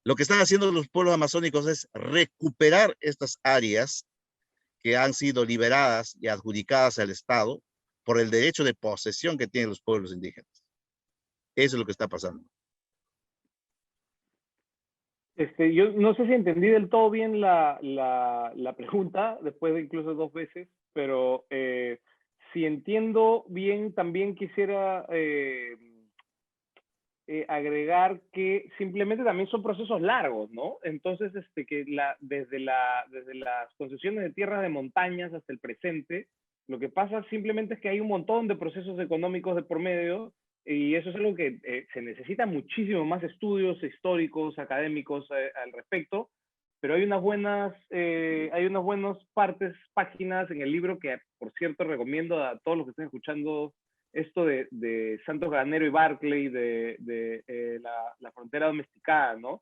Lo que están haciendo los pueblos amazónicos es recuperar estas áreas que han sido liberadas y adjudicadas al Estado por el derecho de posesión que tienen los pueblos indígenas. Eso es lo que está pasando. Yo no sé si entendí del todo bien la pregunta, después de incluso 2 veces, pero si entiendo bien, también quisiera agregar que simplemente también son procesos largos, ¿no? Entonces, que desde las concesiones de tierras de montañas hasta el presente, lo que pasa simplemente es que hay un montón de procesos económicos de por medio, y eso es algo que se necesita muchísimo más estudios históricos, académicos al respecto, pero hay unas buenas páginas en el libro que, por cierto, recomiendo a todos los que estén escuchando esto de Santos Granero y Barclay, de la frontera domesticada, ¿no?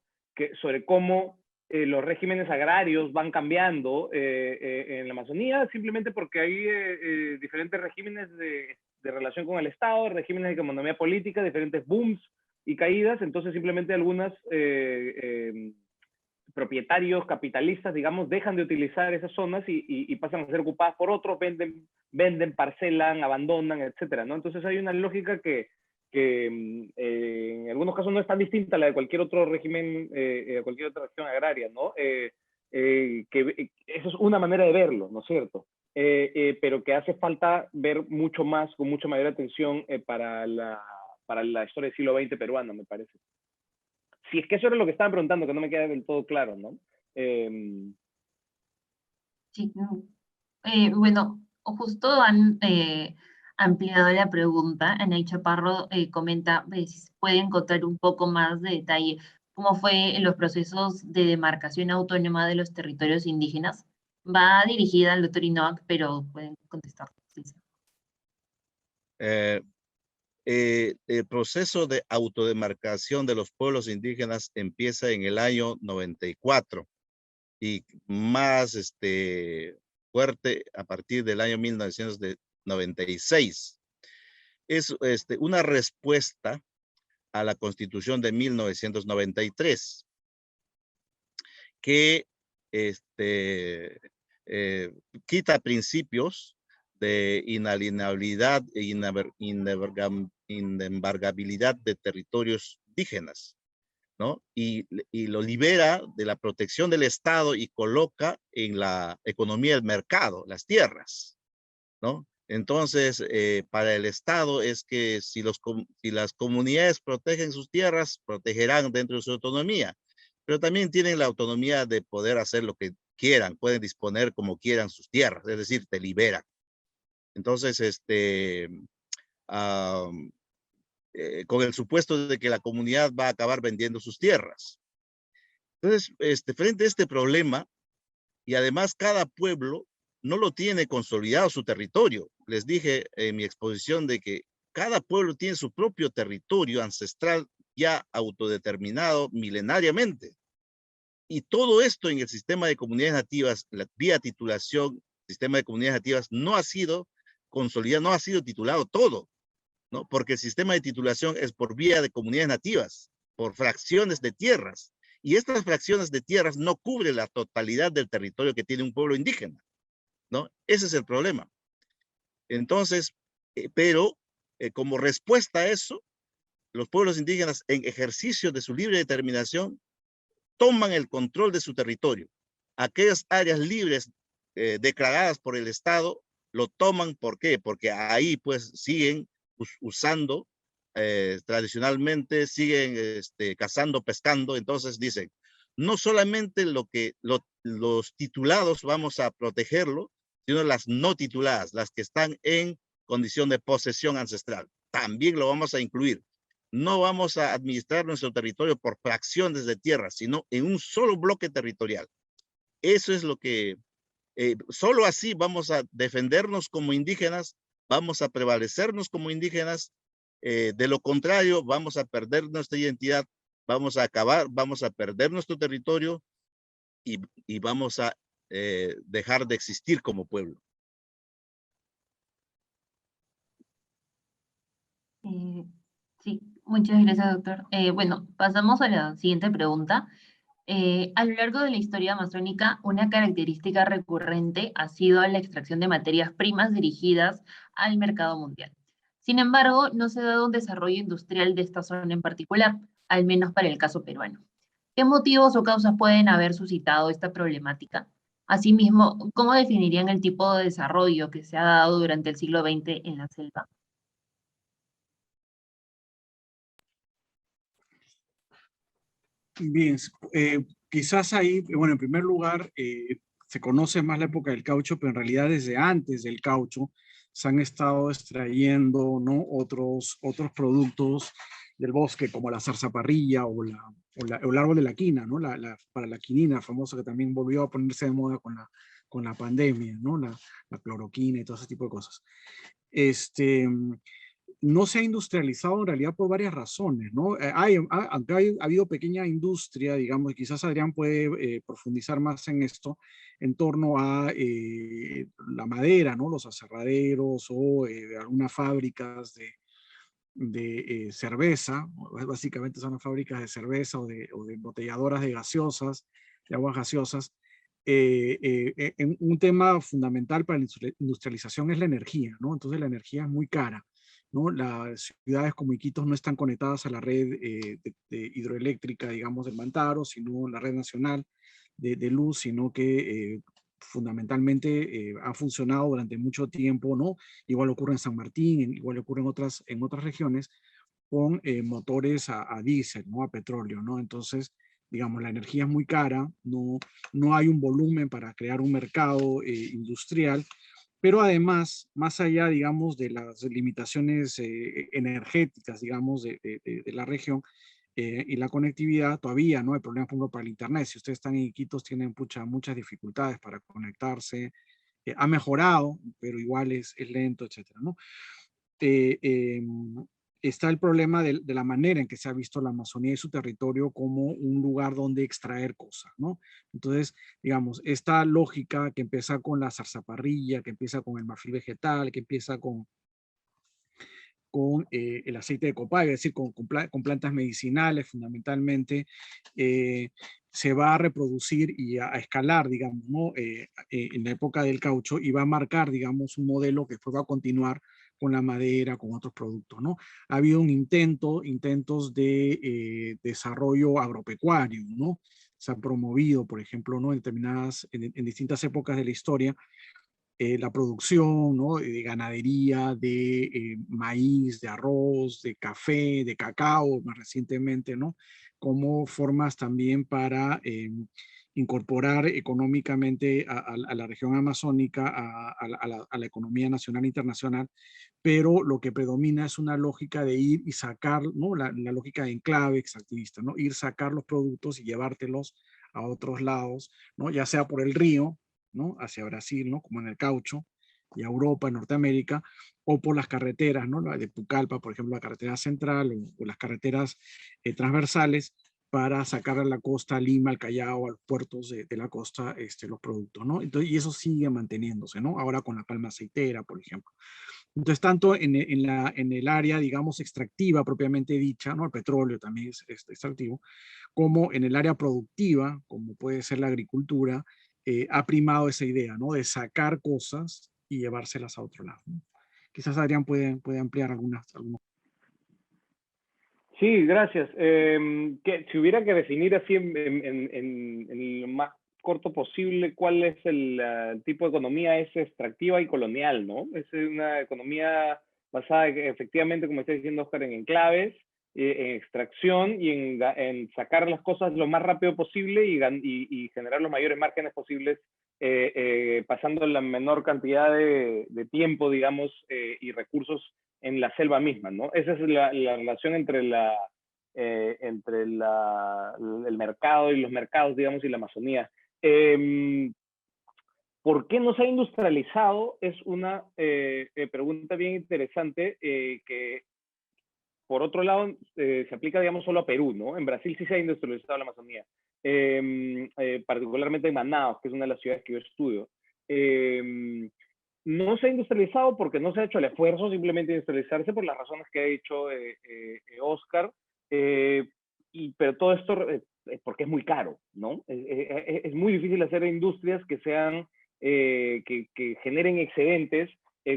Sobre cómo los regímenes agrarios van cambiando en la Amazonía, simplemente porque hay diferentes regímenes de relación con el Estado, regímenes de economía política, diferentes booms y caídas, entonces simplemente algunas propietarios capitalistas, digamos, dejan de utilizar esas zonas y pasan a ser ocupadas por otros, venden, parcelan, abandonan, etcétera, ¿no? Entonces hay una lógica que en algunos casos no es tan distinta a la de cualquier otro régimen, cualquier otra región agraria, ¿no? Eso es una manera de verlo, ¿no es cierto? Pero que hace falta ver mucho más, con mucha mayor atención para la historia del siglo XX peruano, me parece. Si es que eso era lo que estaban preguntando, que no me queda del todo claro, ¿no? Sí, bueno, justo han ampliado la pregunta. Anay Chaparro comenta si pueden contar un poco más de detalle cómo fue en los procesos de demarcación autónoma de los territorios indígenas. Va dirigida al doctor Inoak, pero pueden contestar. Sí, sí. El proceso de autodemarcación de los pueblos indígenas empieza en el año 94 y más fuerte a partir del año 1996. Es una respuesta a la Constitución de 1993 que quita principios de inalienabilidad e inembargabilidad de territorios indígenas, ¿no? Y lo libera de la protección del Estado y coloca en la economía del mercado, las tierras, ¿no? Entonces, para el Estado es que si las comunidades protegen sus tierras, protegerán dentro de su autonomía, pero también tienen la autonomía de poder hacer lo que quieran, pueden disponer como quieran sus tierras, es decir, te liberan. Entonces, con el supuesto de que la comunidad va a acabar vendiendo sus tierras. Entonces, frente a este problema, y además cada pueblo no lo tiene consolidado su territorio. Les dije en mi exposición de que cada pueblo tiene su propio territorio ancestral ya autodeterminado milenariamente. Y todo esto en el sistema de comunidades nativas, la vía titulación, sistema de comunidades nativas, no ha sido consolidado, no ha sido titulado todo, ¿no? Porque el sistema de titulación es por vía de comunidades nativas, por fracciones de tierras. Y estas fracciones de tierras no cubren la totalidad del territorio que tiene un pueblo indígena, ¿no? Ese es el problema. Entonces, como respuesta a eso, los pueblos indígenas, en ejercicio de su libre determinación, toman el control de su territorio. Aquellas áreas libres declaradas por el Estado lo toman. ¿Por qué? Porque ahí pues siguen usando tradicionalmente, siguen cazando, pescando. Entonces dicen, no solamente los titulados vamos a protegerlo, sino las no tituladas, las que están en condición de posesión ancestral. También lo vamos a incluir. No vamos a administrar nuestro territorio por fracciones de tierra, sino en un solo bloque territorial. Eso es lo que, solo así vamos a defendernos como indígenas, vamos a prevalecernos como indígenas. De lo contrario, vamos a perder nuestra identidad, vamos a acabar, vamos a perder nuestro territorio y vamos a dejar de existir como pueblo. Sí, muchas gracias, doctor. Bueno, pasamos a la siguiente pregunta. A lo largo de la historia amazónica, una característica recurrente ha sido la extracción de materias primas dirigidas al mercado mundial. Sin embargo, no se ha dado un desarrollo industrial de esta zona en particular, al menos para el caso peruano. ¿Qué motivos o causas pueden haber suscitado esta problemática? Asimismo, ¿cómo definirían el tipo de desarrollo que se ha dado durante el siglo XX en la selva? Bien, quizás ahí, bueno, en primer lugar, se conoce más la época del caucho, pero en realidad desde antes del caucho se han estado extrayendo, ¿no?, otros productos del bosque, como la zarzaparrilla o el árbol de la quina, ¿no? Para la quinina, famosa, que también volvió a ponerse de moda con la pandemia, ¿no? La cloroquina y todo ese tipo de cosas. No se ha industrializado en realidad por varias razones, ¿no? Aunque ha habido pequeña industria, digamos, y quizás Adrián puede profundizar más en esto, en torno a la madera, ¿no? Los aserraderos o algunas fábricas de cerveza, básicamente son las fábricas de cerveza o de embotelladoras de gaseosas, de aguas gaseosas. Un tema fundamental para la industrialización es la energía, ¿no? Entonces la energía es muy cara, ¿no? Las ciudades como Iquitos no están conectadas a la red de hidroeléctrica, digamos, del Mantaro, sino la red nacional de luz, sino que fundamentalmente ha funcionado durante mucho tiempo, ¿no? Igual ocurre en San Martín, igual ocurre en otras regiones, con motores a diésel, ¿no? A petróleo, ¿no? Entonces, digamos, la energía es muy cara, no hay un volumen para crear un mercado industrial, pero además, más allá, digamos, de las limitaciones energéticas, digamos, de la región y la conectividad, todavía no hay problemas, por ejemplo, para el Internet. Si ustedes están en Iquitos, tienen muchas dificultades para conectarse. Ha mejorado, pero igual es lento, etcétera, ¿no? Está el problema de la manera en que se ha visto la Amazonía y su territorio como un lugar donde extraer cosas, ¿no? Entonces, digamos, esta lógica que empieza con la zarzaparrilla, que empieza con el marfil vegetal, que empieza con el aceite de copayo, es decir, con plantas medicinales fundamentalmente, se va a reproducir y a escalar, digamos, ¿no? En la época del caucho, y va a marcar, digamos, un modelo que después va a continuar con la madera, con otros productos, ¿no? Ha habido intentos de desarrollo agropecuario, ¿no? Se han promovido, por ejemplo, ¿no?, en distintas épocas de la historia, la producción, ¿no?, de ganadería, de maíz, de arroz, de café, de cacao, más recientemente, ¿no?, como formas también para incorporar económicamente a la región amazónica, a la economía nacional e internacional, pero lo que predomina es una lógica de ir y sacar, ¿no?, la lógica de enclave extractivista, ¿no?, ir, sacar los productos y llevártelos a otros lados, ¿no?, ya sea por el río, ¿no?, hacia Brasil, ¿no?, como en el caucho, y a Europa, Norteamérica, o por las carreteras, ¿no?, la de Pucallpa, por ejemplo, la carretera central, o las carreteras transversales, para sacar a la costa, a Lima, al Callao, a los puertos de la costa, los productos, ¿no? Entonces, y eso sigue manteniéndose, ¿no? Ahora con la palma aceitera, por ejemplo. Entonces, tanto en el área, digamos, extractiva propiamente dicha, ¿no? El petróleo también es extractivo, como en el área productiva, como puede ser la agricultura, ha primado esa idea, ¿no? De sacar cosas y llevárselas a otro lado, ¿no? Quizás Adrián puede ampliar algunos. Sí, gracias. Que si hubiera que definir así en lo más corto posible cuál es el tipo de economía, es extractiva y colonial, ¿no? Es una economía basada efectivamente, como está diciendo Oscar, en enclaves, en extracción y en sacar las cosas lo más rápido posible y generar los mayores márgenes posibles, pasando la menor cantidad de tiempo, digamos, y recursos en la selva misma, ¿no? Esa es la relación entre el mercado y los mercados, digamos, y la Amazonía. ¿Por qué no se ha industrializado? Es una pregunta bien interesante que, por otro lado, se aplica, digamos, solo a Perú, ¿no? En Brasil sí se ha industrializado la Amazonía, particularmente en Manaus, que es una de las ciudades que yo estudio. No se ha industrializado porque no se ha hecho el esfuerzo simplemente de industrializarse por las razones que ha dicho Oscar, pero todo esto es porque es muy caro, ¿no? Es muy difícil hacer industrias que sean, que generen excedentes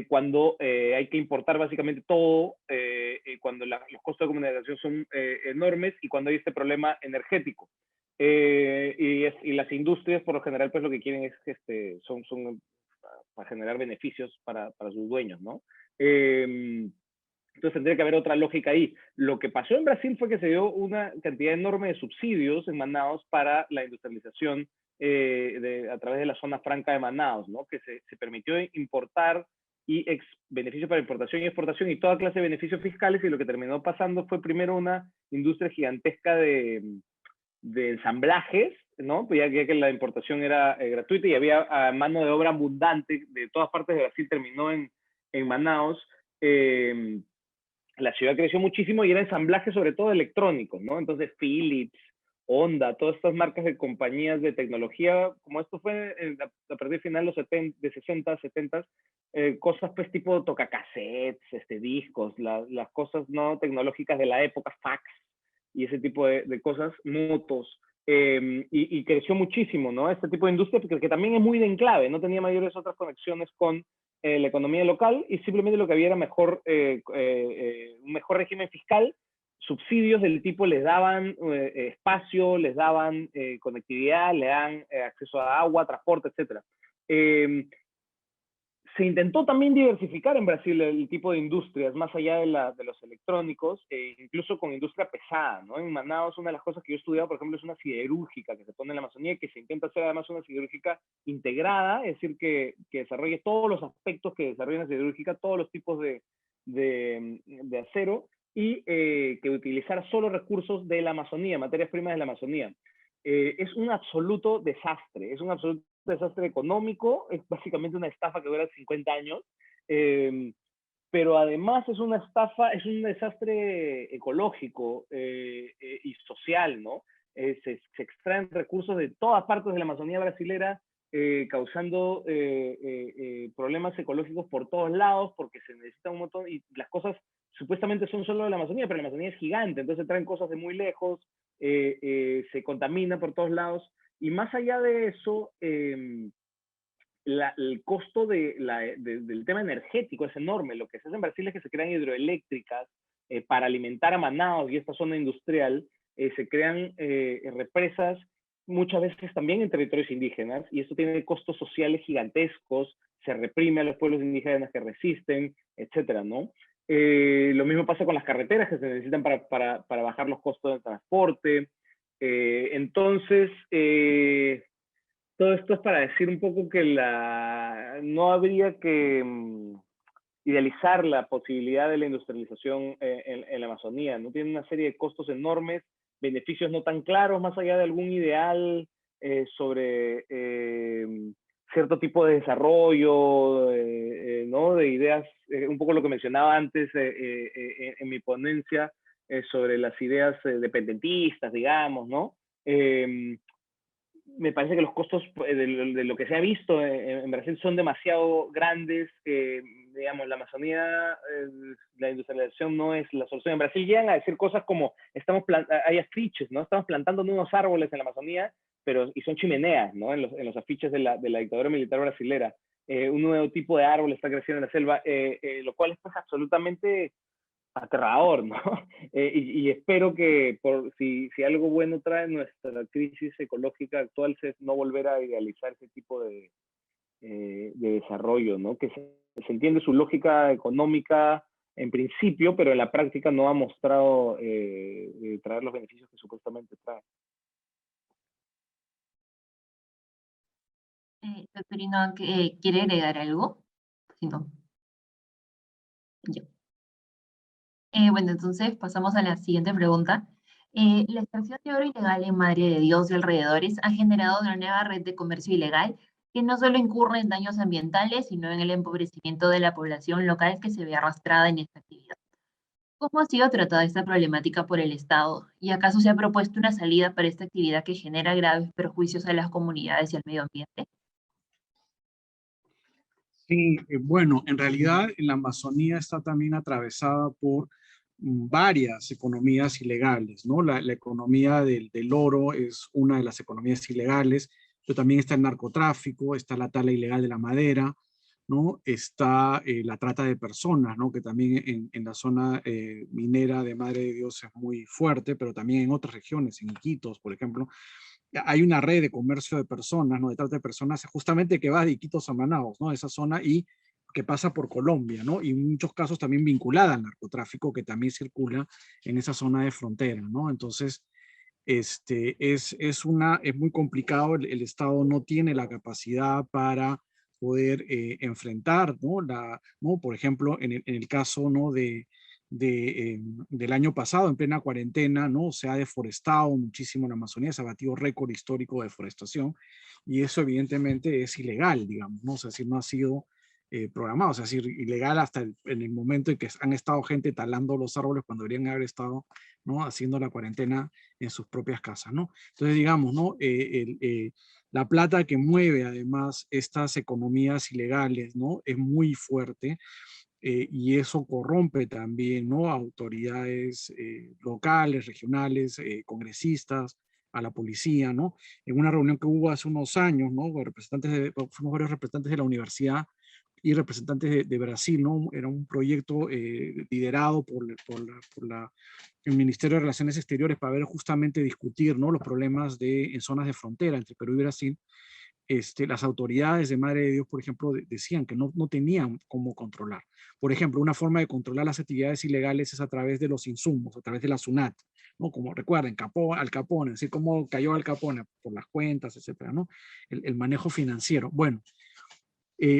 cuando hay que importar básicamente todo, cuando los costos de comunicación son enormes y cuando hay este problema energético. Y las industrias, por lo general, pues lo que quieren es que son para generar beneficios para sus dueños, ¿no? Entonces tendría que haber otra lógica ahí. Lo que pasó en Brasil fue que se dio una cantidad enorme de subsidios en Manaus para la industrialización a través de la zona franca de Manaus, ¿no? Que se permitió importar y beneficios para importación y exportación y toda clase de beneficios fiscales, y lo que terminó pasando fue primero una industria gigantesca de ensamblajes, ¿no? Pues ya que la importación era gratuita y había mano de obra abundante de todas partes de Brasil, terminó en Manaus. La ciudad creció muchísimo y era ensamblaje sobre todo electrónico, ¿no? Entonces Philips, Honda, todas estas marcas de compañías de tecnología, como esto fue a partir del final de 60, 70, cosas pues tipo tocacassettes, discos, las cosas no tecnológicas de la época, fax y ese tipo de cosas, motos, y creció muchísimo, ¿no? Este tipo de industria, porque que también es muy de enclave, no tenía mayores otras conexiones con la economía local, y simplemente lo que había era un mejor régimen fiscal, subsidios del tipo les daban espacio, les daban conectividad, le dan acceso a agua, transporte, etc. Se intentó también diversificar en Brasil el tipo de industrias, más allá de los electrónicos, incluso con industria pesada, ¿no? En Manaus, una de las cosas que yo he estudiado, por ejemplo, es una siderúrgica que se pone en la Amazonía y que se intenta hacer además una siderúrgica integrada, es decir, que desarrolle todos los aspectos que desarrolla una siderúrgica, todos los tipos de acero, y que utilizar solo recursos de la Amazonía, materias primas de la Amazonía. Es un absoluto desastre, es un absoluto desastre económico, es básicamente una estafa que dura 50 años, pero además es una estafa, es un desastre ecológico y social, ¿no? Se extraen recursos de todas partes de la Amazonía brasilera, causando problemas ecológicos por todos lados, porque se necesita un montón, y las cosas supuestamente son solo de la Amazonía, pero la Amazonía es gigante, entonces traen cosas de muy lejos, se contamina por todos lados, y más allá de eso, el costo del tema energético es enorme. Lo que se hace en Brasil es que se crean hidroeléctricas para alimentar a Manaus y esta zona industrial, se crean represas muchas veces también en territorios indígenas, y esto tiene costos sociales gigantescos, se reprime a los pueblos indígenas que resisten, etcétera, ¿no? Lo mismo pasa con las carreteras que se necesitan para bajar los costos de transporte. Entonces, todo esto es para decir un poco que no habría que idealizar la posibilidad de la industrialización en la Amazonía, ¿no? Tiene una serie de costos enormes, beneficios no tan claros, más allá de algún ideal sobre cierto tipo de desarrollo, ¿no? De ideas, un poco lo que mencionaba antes en mi ponencia, sobre las ideas dependentistas, digamos, ¿no? Me parece que los costos de lo que se ha visto en Brasil son demasiado grandes, que, digamos, la Amazonía, la industrialización no es la solución. En Brasil llegan a decir cosas como, hay afiches, ¿no? Estamos plantando nuevos árboles en la Amazonía, y son chimeneas, ¿no? En los afiches de la dictadura militar brasilera. Un nuevo tipo de árbol está creciendo en la selva, lo cual es pues absolutamente aterrador, ¿no? Y espero que si algo bueno trae nuestra crisis ecológica actual es no volver a idealizar ese tipo de desarrollo, ¿no? Que se entiende su lógica económica en principio, pero en la práctica no ha mostrado traer los beneficios que supuestamente trae. Doctor, ¿quiere agregar algo? Si no, ya. Bueno, entonces pasamos a la siguiente pregunta. La extracción de oro ilegal en Madre de Dios y alrededores ha generado una nueva red de comercio ilegal que no solo incurre en daños ambientales, sino en el empobrecimiento de la población local que se ve arrastrada en esta actividad. ¿Cómo ha sido tratada esta problemática por el Estado? ¿Y acaso se ha propuesto una salida para esta actividad que genera graves perjuicios a las comunidades y al medio ambiente? Sí, bueno, en realidad la Amazonía está también atravesada por varias economías ilegales, ¿no? La economía del oro es una de las economías ilegales, pero también está el narcotráfico, está la tala ilegal de la madera, ¿no? Está la trata de personas, ¿no? Que también en la zona minera de Madre de Dios es muy fuerte, pero también en otras regiones, en Iquitos, por ejemplo, hay una red de comercio de personas, ¿no? De trata de personas, justamente que va de Iquitos a Manaos, ¿no? Esa zona y que pasa por Colombia, ¿no? Y en muchos casos también vinculada al narcotráfico que también circula en esa zona de frontera, ¿no? Entonces, es muy complicado, el Estado no tiene la capacidad para poder enfrentar, ¿no? ¿no? Por ejemplo, en el caso, ¿no? Del año pasado, en plena cuarentena, ¿no? Se ha deforestado muchísimo la Amazonía, se ha batido récord histórico de deforestación y eso evidentemente es ilegal, digamos, ¿no? O sea, si no ha sido programado, o sea, es decir, ilegal hasta en el momento en que han estado gente talando los árboles cuando deberían haber estado, ¿no? Haciendo la cuarentena en sus propias casas, ¿no? Entonces, digamos, ¿no? La plata que mueve además estas economías ilegales, ¿no? Es muy fuerte y eso corrompe también, ¿no? A autoridades locales, regionales, congresistas, a la policía, ¿no? En una reunión que hubo hace unos años, ¿no? Fuimos varios representantes de la universidad y representantes de Brasil, ¿no? Era un proyecto liderado por el Ministerio de Relaciones Exteriores para ver justamente discutir, ¿no? Los problemas en zonas de frontera entre Perú y Brasil. Las autoridades de Madre de Dios, por ejemplo, decían que no tenían cómo controlar. Por ejemplo, una forma de controlar las actividades ilegales es a través de los insumos, a través de la SUNAT, ¿no? Como recuerden, Al Capone, así como cayó Al Capone por las cuentas, etcétera, ¿no? El manejo financiero. Bueno,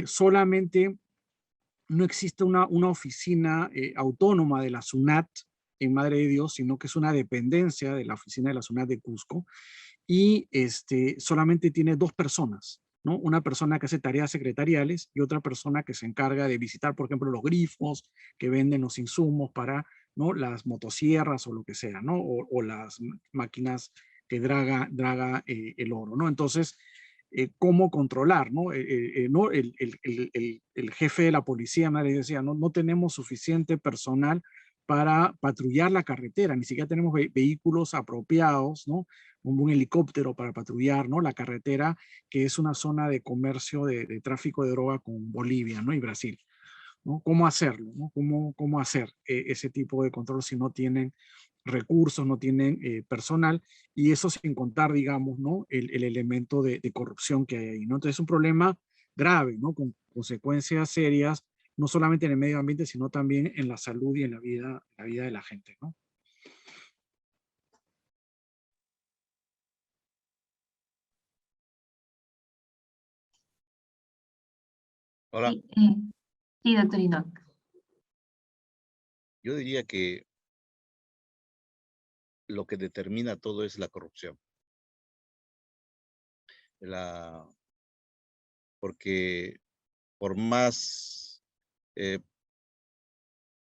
solamente no existe una oficina autónoma de la SUNAT en Madre de Dios, sino que es una dependencia de la oficina de la SUNAT de Cusco y solamente tiene dos personas, ¿no? Una persona que hace tareas secretariales y otra persona que se encarga de visitar, por ejemplo, los grifos que venden los insumos para, ¿no? Las motosierras o lo que sea, ¿no? O las máquinas que draga el oro, ¿no? Entonces, cómo controlar, ¿no? ¿No? El jefe de la policía me decía, no tenemos suficiente personal para patrullar la carretera, ni siquiera tenemos vehículos apropiados, ¿no? Un helicóptero para patrullar, ¿no? La carretera, que es una zona de comercio de tráfico de droga con Bolivia, ¿no? Y Brasil, ¿no? ¿Cómo hacerlo, ¿no? ¿Cómo hacer ese tipo de control si no tienen recursos, no tienen personal? Y eso sin contar, digamos, ¿no? El elemento de corrupción que hay ahí, ¿no? Entonces es un problema grave, ¿no? Con consecuencias serias, no solamente en el medio ambiente, sino también en la salud y en la vida de la gente, ¿no? Ahora, Sí, sí, doctor Inoc. yo diría que lo que determina todo es la corrupción. La, Porque por más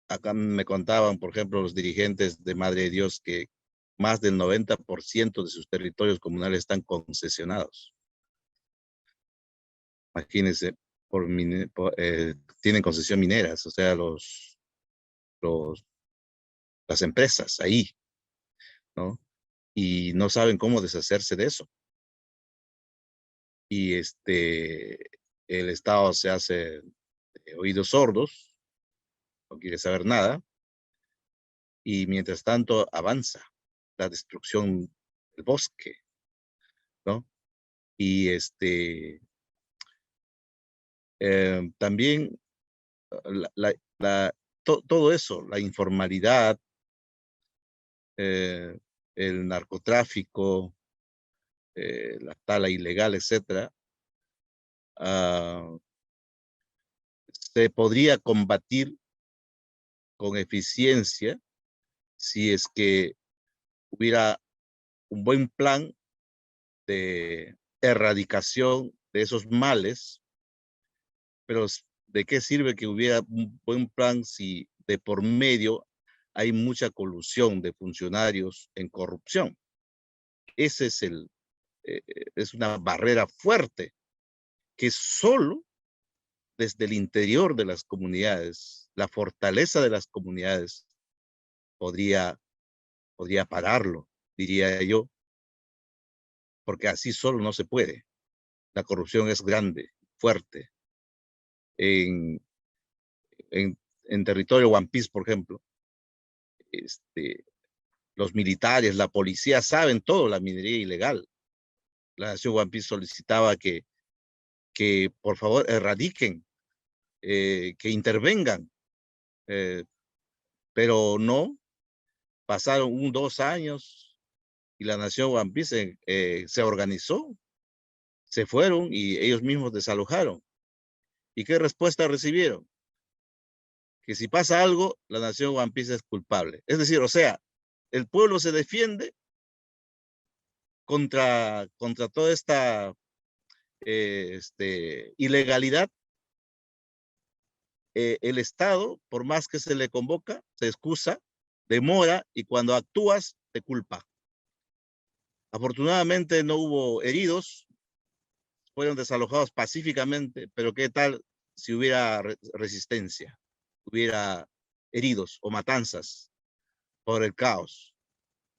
acá me contaban, por ejemplo, los dirigentes de Madre de Dios que más del 90% de sus territorios comunales están concesionados. Imagínense, tienen concesión mineras, o sea, las empresas ahí, ¿no? Y no saben cómo deshacerse de eso. Y el Estado se hace oídos sordos, no quiere saber nada, y mientras tanto avanza la destrucción del bosque, ¿no? Y también todo eso, la informalidad, el narcotráfico, la tala ilegal, etcétera, se podría combatir con eficiencia si es que hubiera un buen plan de erradicación de esos males, pero ¿de qué sirve que hubiera un buen plan si de por medio hay mucha colusión de funcionarios en corrupción? Ese es una barrera fuerte que solo desde el interior de las comunidades, la fortaleza de las comunidades podría pararlo, diría yo, porque así solo no se puede. La corrupción es grande, fuerte. En territorio One Piece, por ejemplo, los militares, la policía saben todo la minería ilegal. La nación One Piece solicitaba que por favor erradiquen, que intervengan, pero no, pasaron 2 años y la nación One Piece se organizó, se fueron y ellos mismos desalojaron. ¿Y qué respuesta recibieron? Que si pasa algo, la nación One Piece es culpable. Es decir, o sea, el pueblo se defiende contra toda esta ilegalidad. El Estado, por más que se le convoca, se excusa, demora y cuando actúas, te culpa. Afortunadamente no hubo heridos, fueron desalojados pacíficamente, pero ¿qué tal si hubiera resistencia? Hubiera heridos o matanzas por el caos.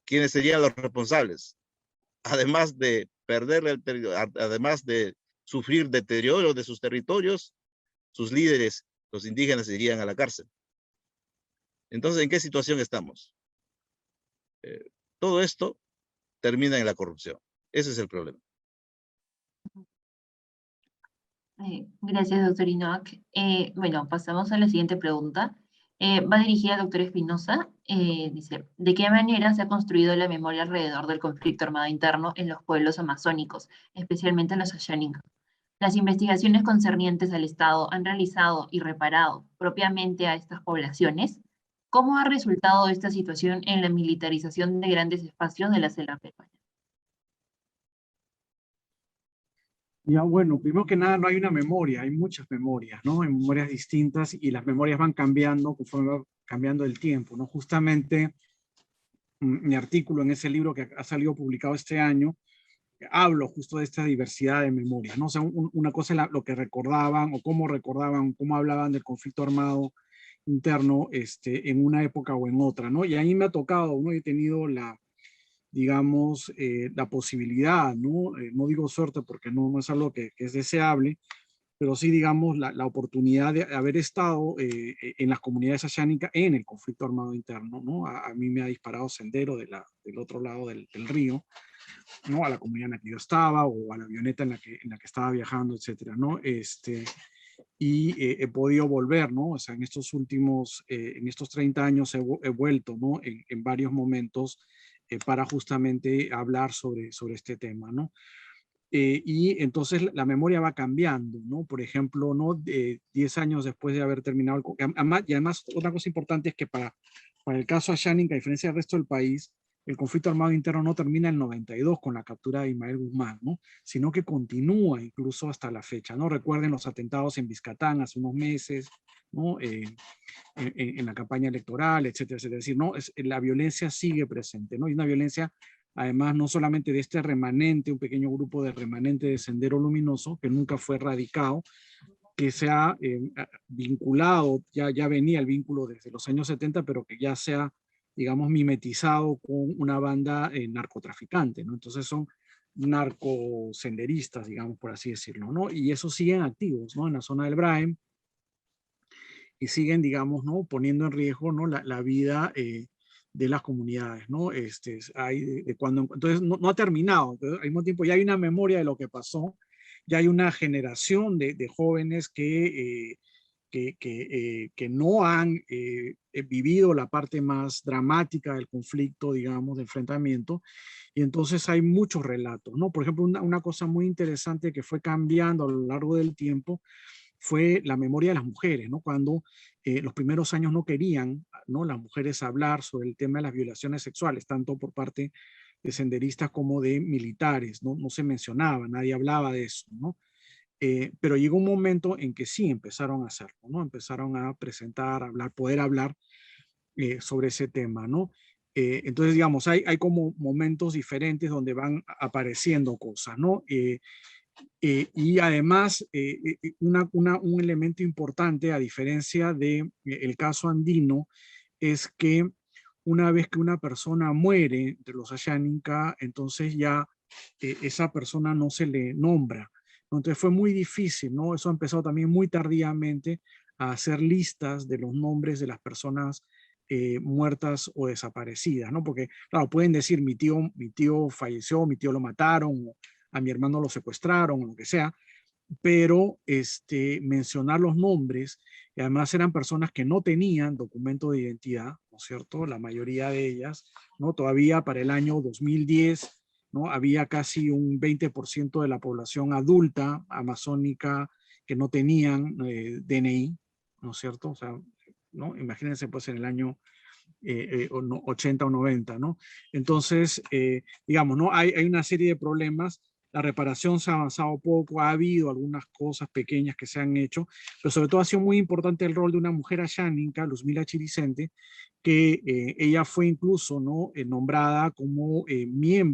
¿Quiénes serían los responsables? Además de perder además de sufrir deterioro de sus territorios, sus líderes, los indígenas, irían a la cárcel. Entonces, ¿en qué situación estamos? Todo esto termina en la corrupción. Ese es el problema. Gracias, doctor Inoak. Bueno, pasamos a la siguiente pregunta. Va dirigida al doctor Espinosa. Dice, ¿de qué manera se ha construido la memoria alrededor del conflicto armado interno en los pueblos amazónicos, especialmente en los Ashaninka? Las investigaciones concernientes al Estado han realizado y reparado propiamente a estas poblaciones. ¿Cómo ha resultado esta situación en la militarización de grandes espacios de la selva peruana? Ya, bueno, primero que nada no hay una memoria, hay muchas memorias, ¿no? Hay memorias distintas y las memorias van cambiando conforme va cambiando el tiempo, ¿no? Justamente mi artículo en ese libro que ha salido publicado este año, hablo justo de esta diversidad de memorias, ¿no? O sea, una cosa es lo que recordaban o cómo hablaban del conflicto armado interno en una época o en otra, ¿no? Y a mí me ha tocado, ¿no? He tenido digamos, la posibilidad, ¿no? No digo suerte porque no es algo que es deseable, pero sí, digamos, la oportunidad de haber estado en las comunidades ashánicas en el conflicto armado interno, ¿no? A mí me ha disparado Sendero del otro lado del río, ¿no? A la comunidad en la que yo estaba o a la avioneta en la que estaba viajando, etcétera, ¿no? Y he podido volver, ¿no? O sea, en estos 30 años he vuelto, ¿no? En varios momentos para justamente hablar sobre este tema, ¿no? Y entonces la memoria va cambiando, ¿no? Por ejemplo, ¿no? 10 años después de haber terminado, y además otra cosa importante es que para el caso Asháninka, a diferencia del resto del país, el conflicto armado interno no termina en el 92 con la captura de Ismael Guzmán, ¿no? Sino que continúa incluso hasta la fecha, ¿no? Recuerden los atentados en Vizcatán hace unos meses, ¿no? En la campaña electoral, etcétera, etcétera. Es decir, ¿no? La violencia sigue presente, ¿no? Y una violencia, además, no solamente de este remanente, un pequeño grupo de remanente de Sendero Luminoso, que nunca fue erradicado, que se ha vinculado, ya venía el vínculo desde los años 70, pero que ya se ha, digamos, mimetizado con una banda narcotraficante, ¿no? Entonces son narcosenderistas, digamos, por así decirlo, ¿no? Y esos siguen activos, ¿no? En la zona del Braem, y siguen, digamos, ¿no? Poniendo en riesgo, ¿no? La vida de las comunidades, ¿no? Entonces, no ha terminado. Entonces, al mismo tiempo, ya hay una memoria de lo que pasó, ya hay una generación de jóvenes que no han vivido la parte más dramática del conflicto, digamos, de enfrentamiento, y entonces hay muchos relatos, ¿no? Por ejemplo, una cosa muy interesante que fue cambiando a lo largo del tiempo fue la memoria de las mujeres, ¿no? Cuando los primeros años no querían, ¿no? Las mujeres hablar sobre el tema de las violaciones sexuales, tanto por parte de senderistas como de militares, ¿no? No se mencionaba, nadie hablaba de eso, ¿no? Pero llegó un momento en que sí empezaron a hacerlo, ¿no? Empezaron a presentar, a hablar, poder hablar sobre ese tema, ¿no? Entonces, digamos, hay como momentos diferentes donde van apareciendo cosas, ¿no? Y además, un elemento importante, a diferencia del caso andino, es que una vez que una persona muere entre los Ashaninka, entonces ya esa persona no se le nombra. Entonces fue muy difícil, ¿no? Eso ha empezado también muy tardíamente a hacer listas de los nombres de las personas muertas o desaparecidas, ¿no? Porque, claro, pueden decir mi tío falleció, mi tío lo mataron, o a mi hermano lo secuestraron, o lo que sea, pero mencionar los nombres, y además eran personas que no tenían documento de identidad, ¿no es cierto? La mayoría de ellas, ¿no? Todavía para el año 2010, ¿no? Había casi un 20% de la población adulta amazónica que no tenían DNI, ¿no es cierto? O sea, ¿no? Imagínense pues en el año 80 o 90, ¿no? Entonces, digamos, ¿no? Hay una serie de problemas. La reparación se ha avanzado poco, ha habido algunas cosas pequeñas que se han hecho, pero sobre todo ha sido muy importante el rol de una mujer asháninka, Luzmila Chiricente, que ella fue incluso, ¿no? Nombrada como miembro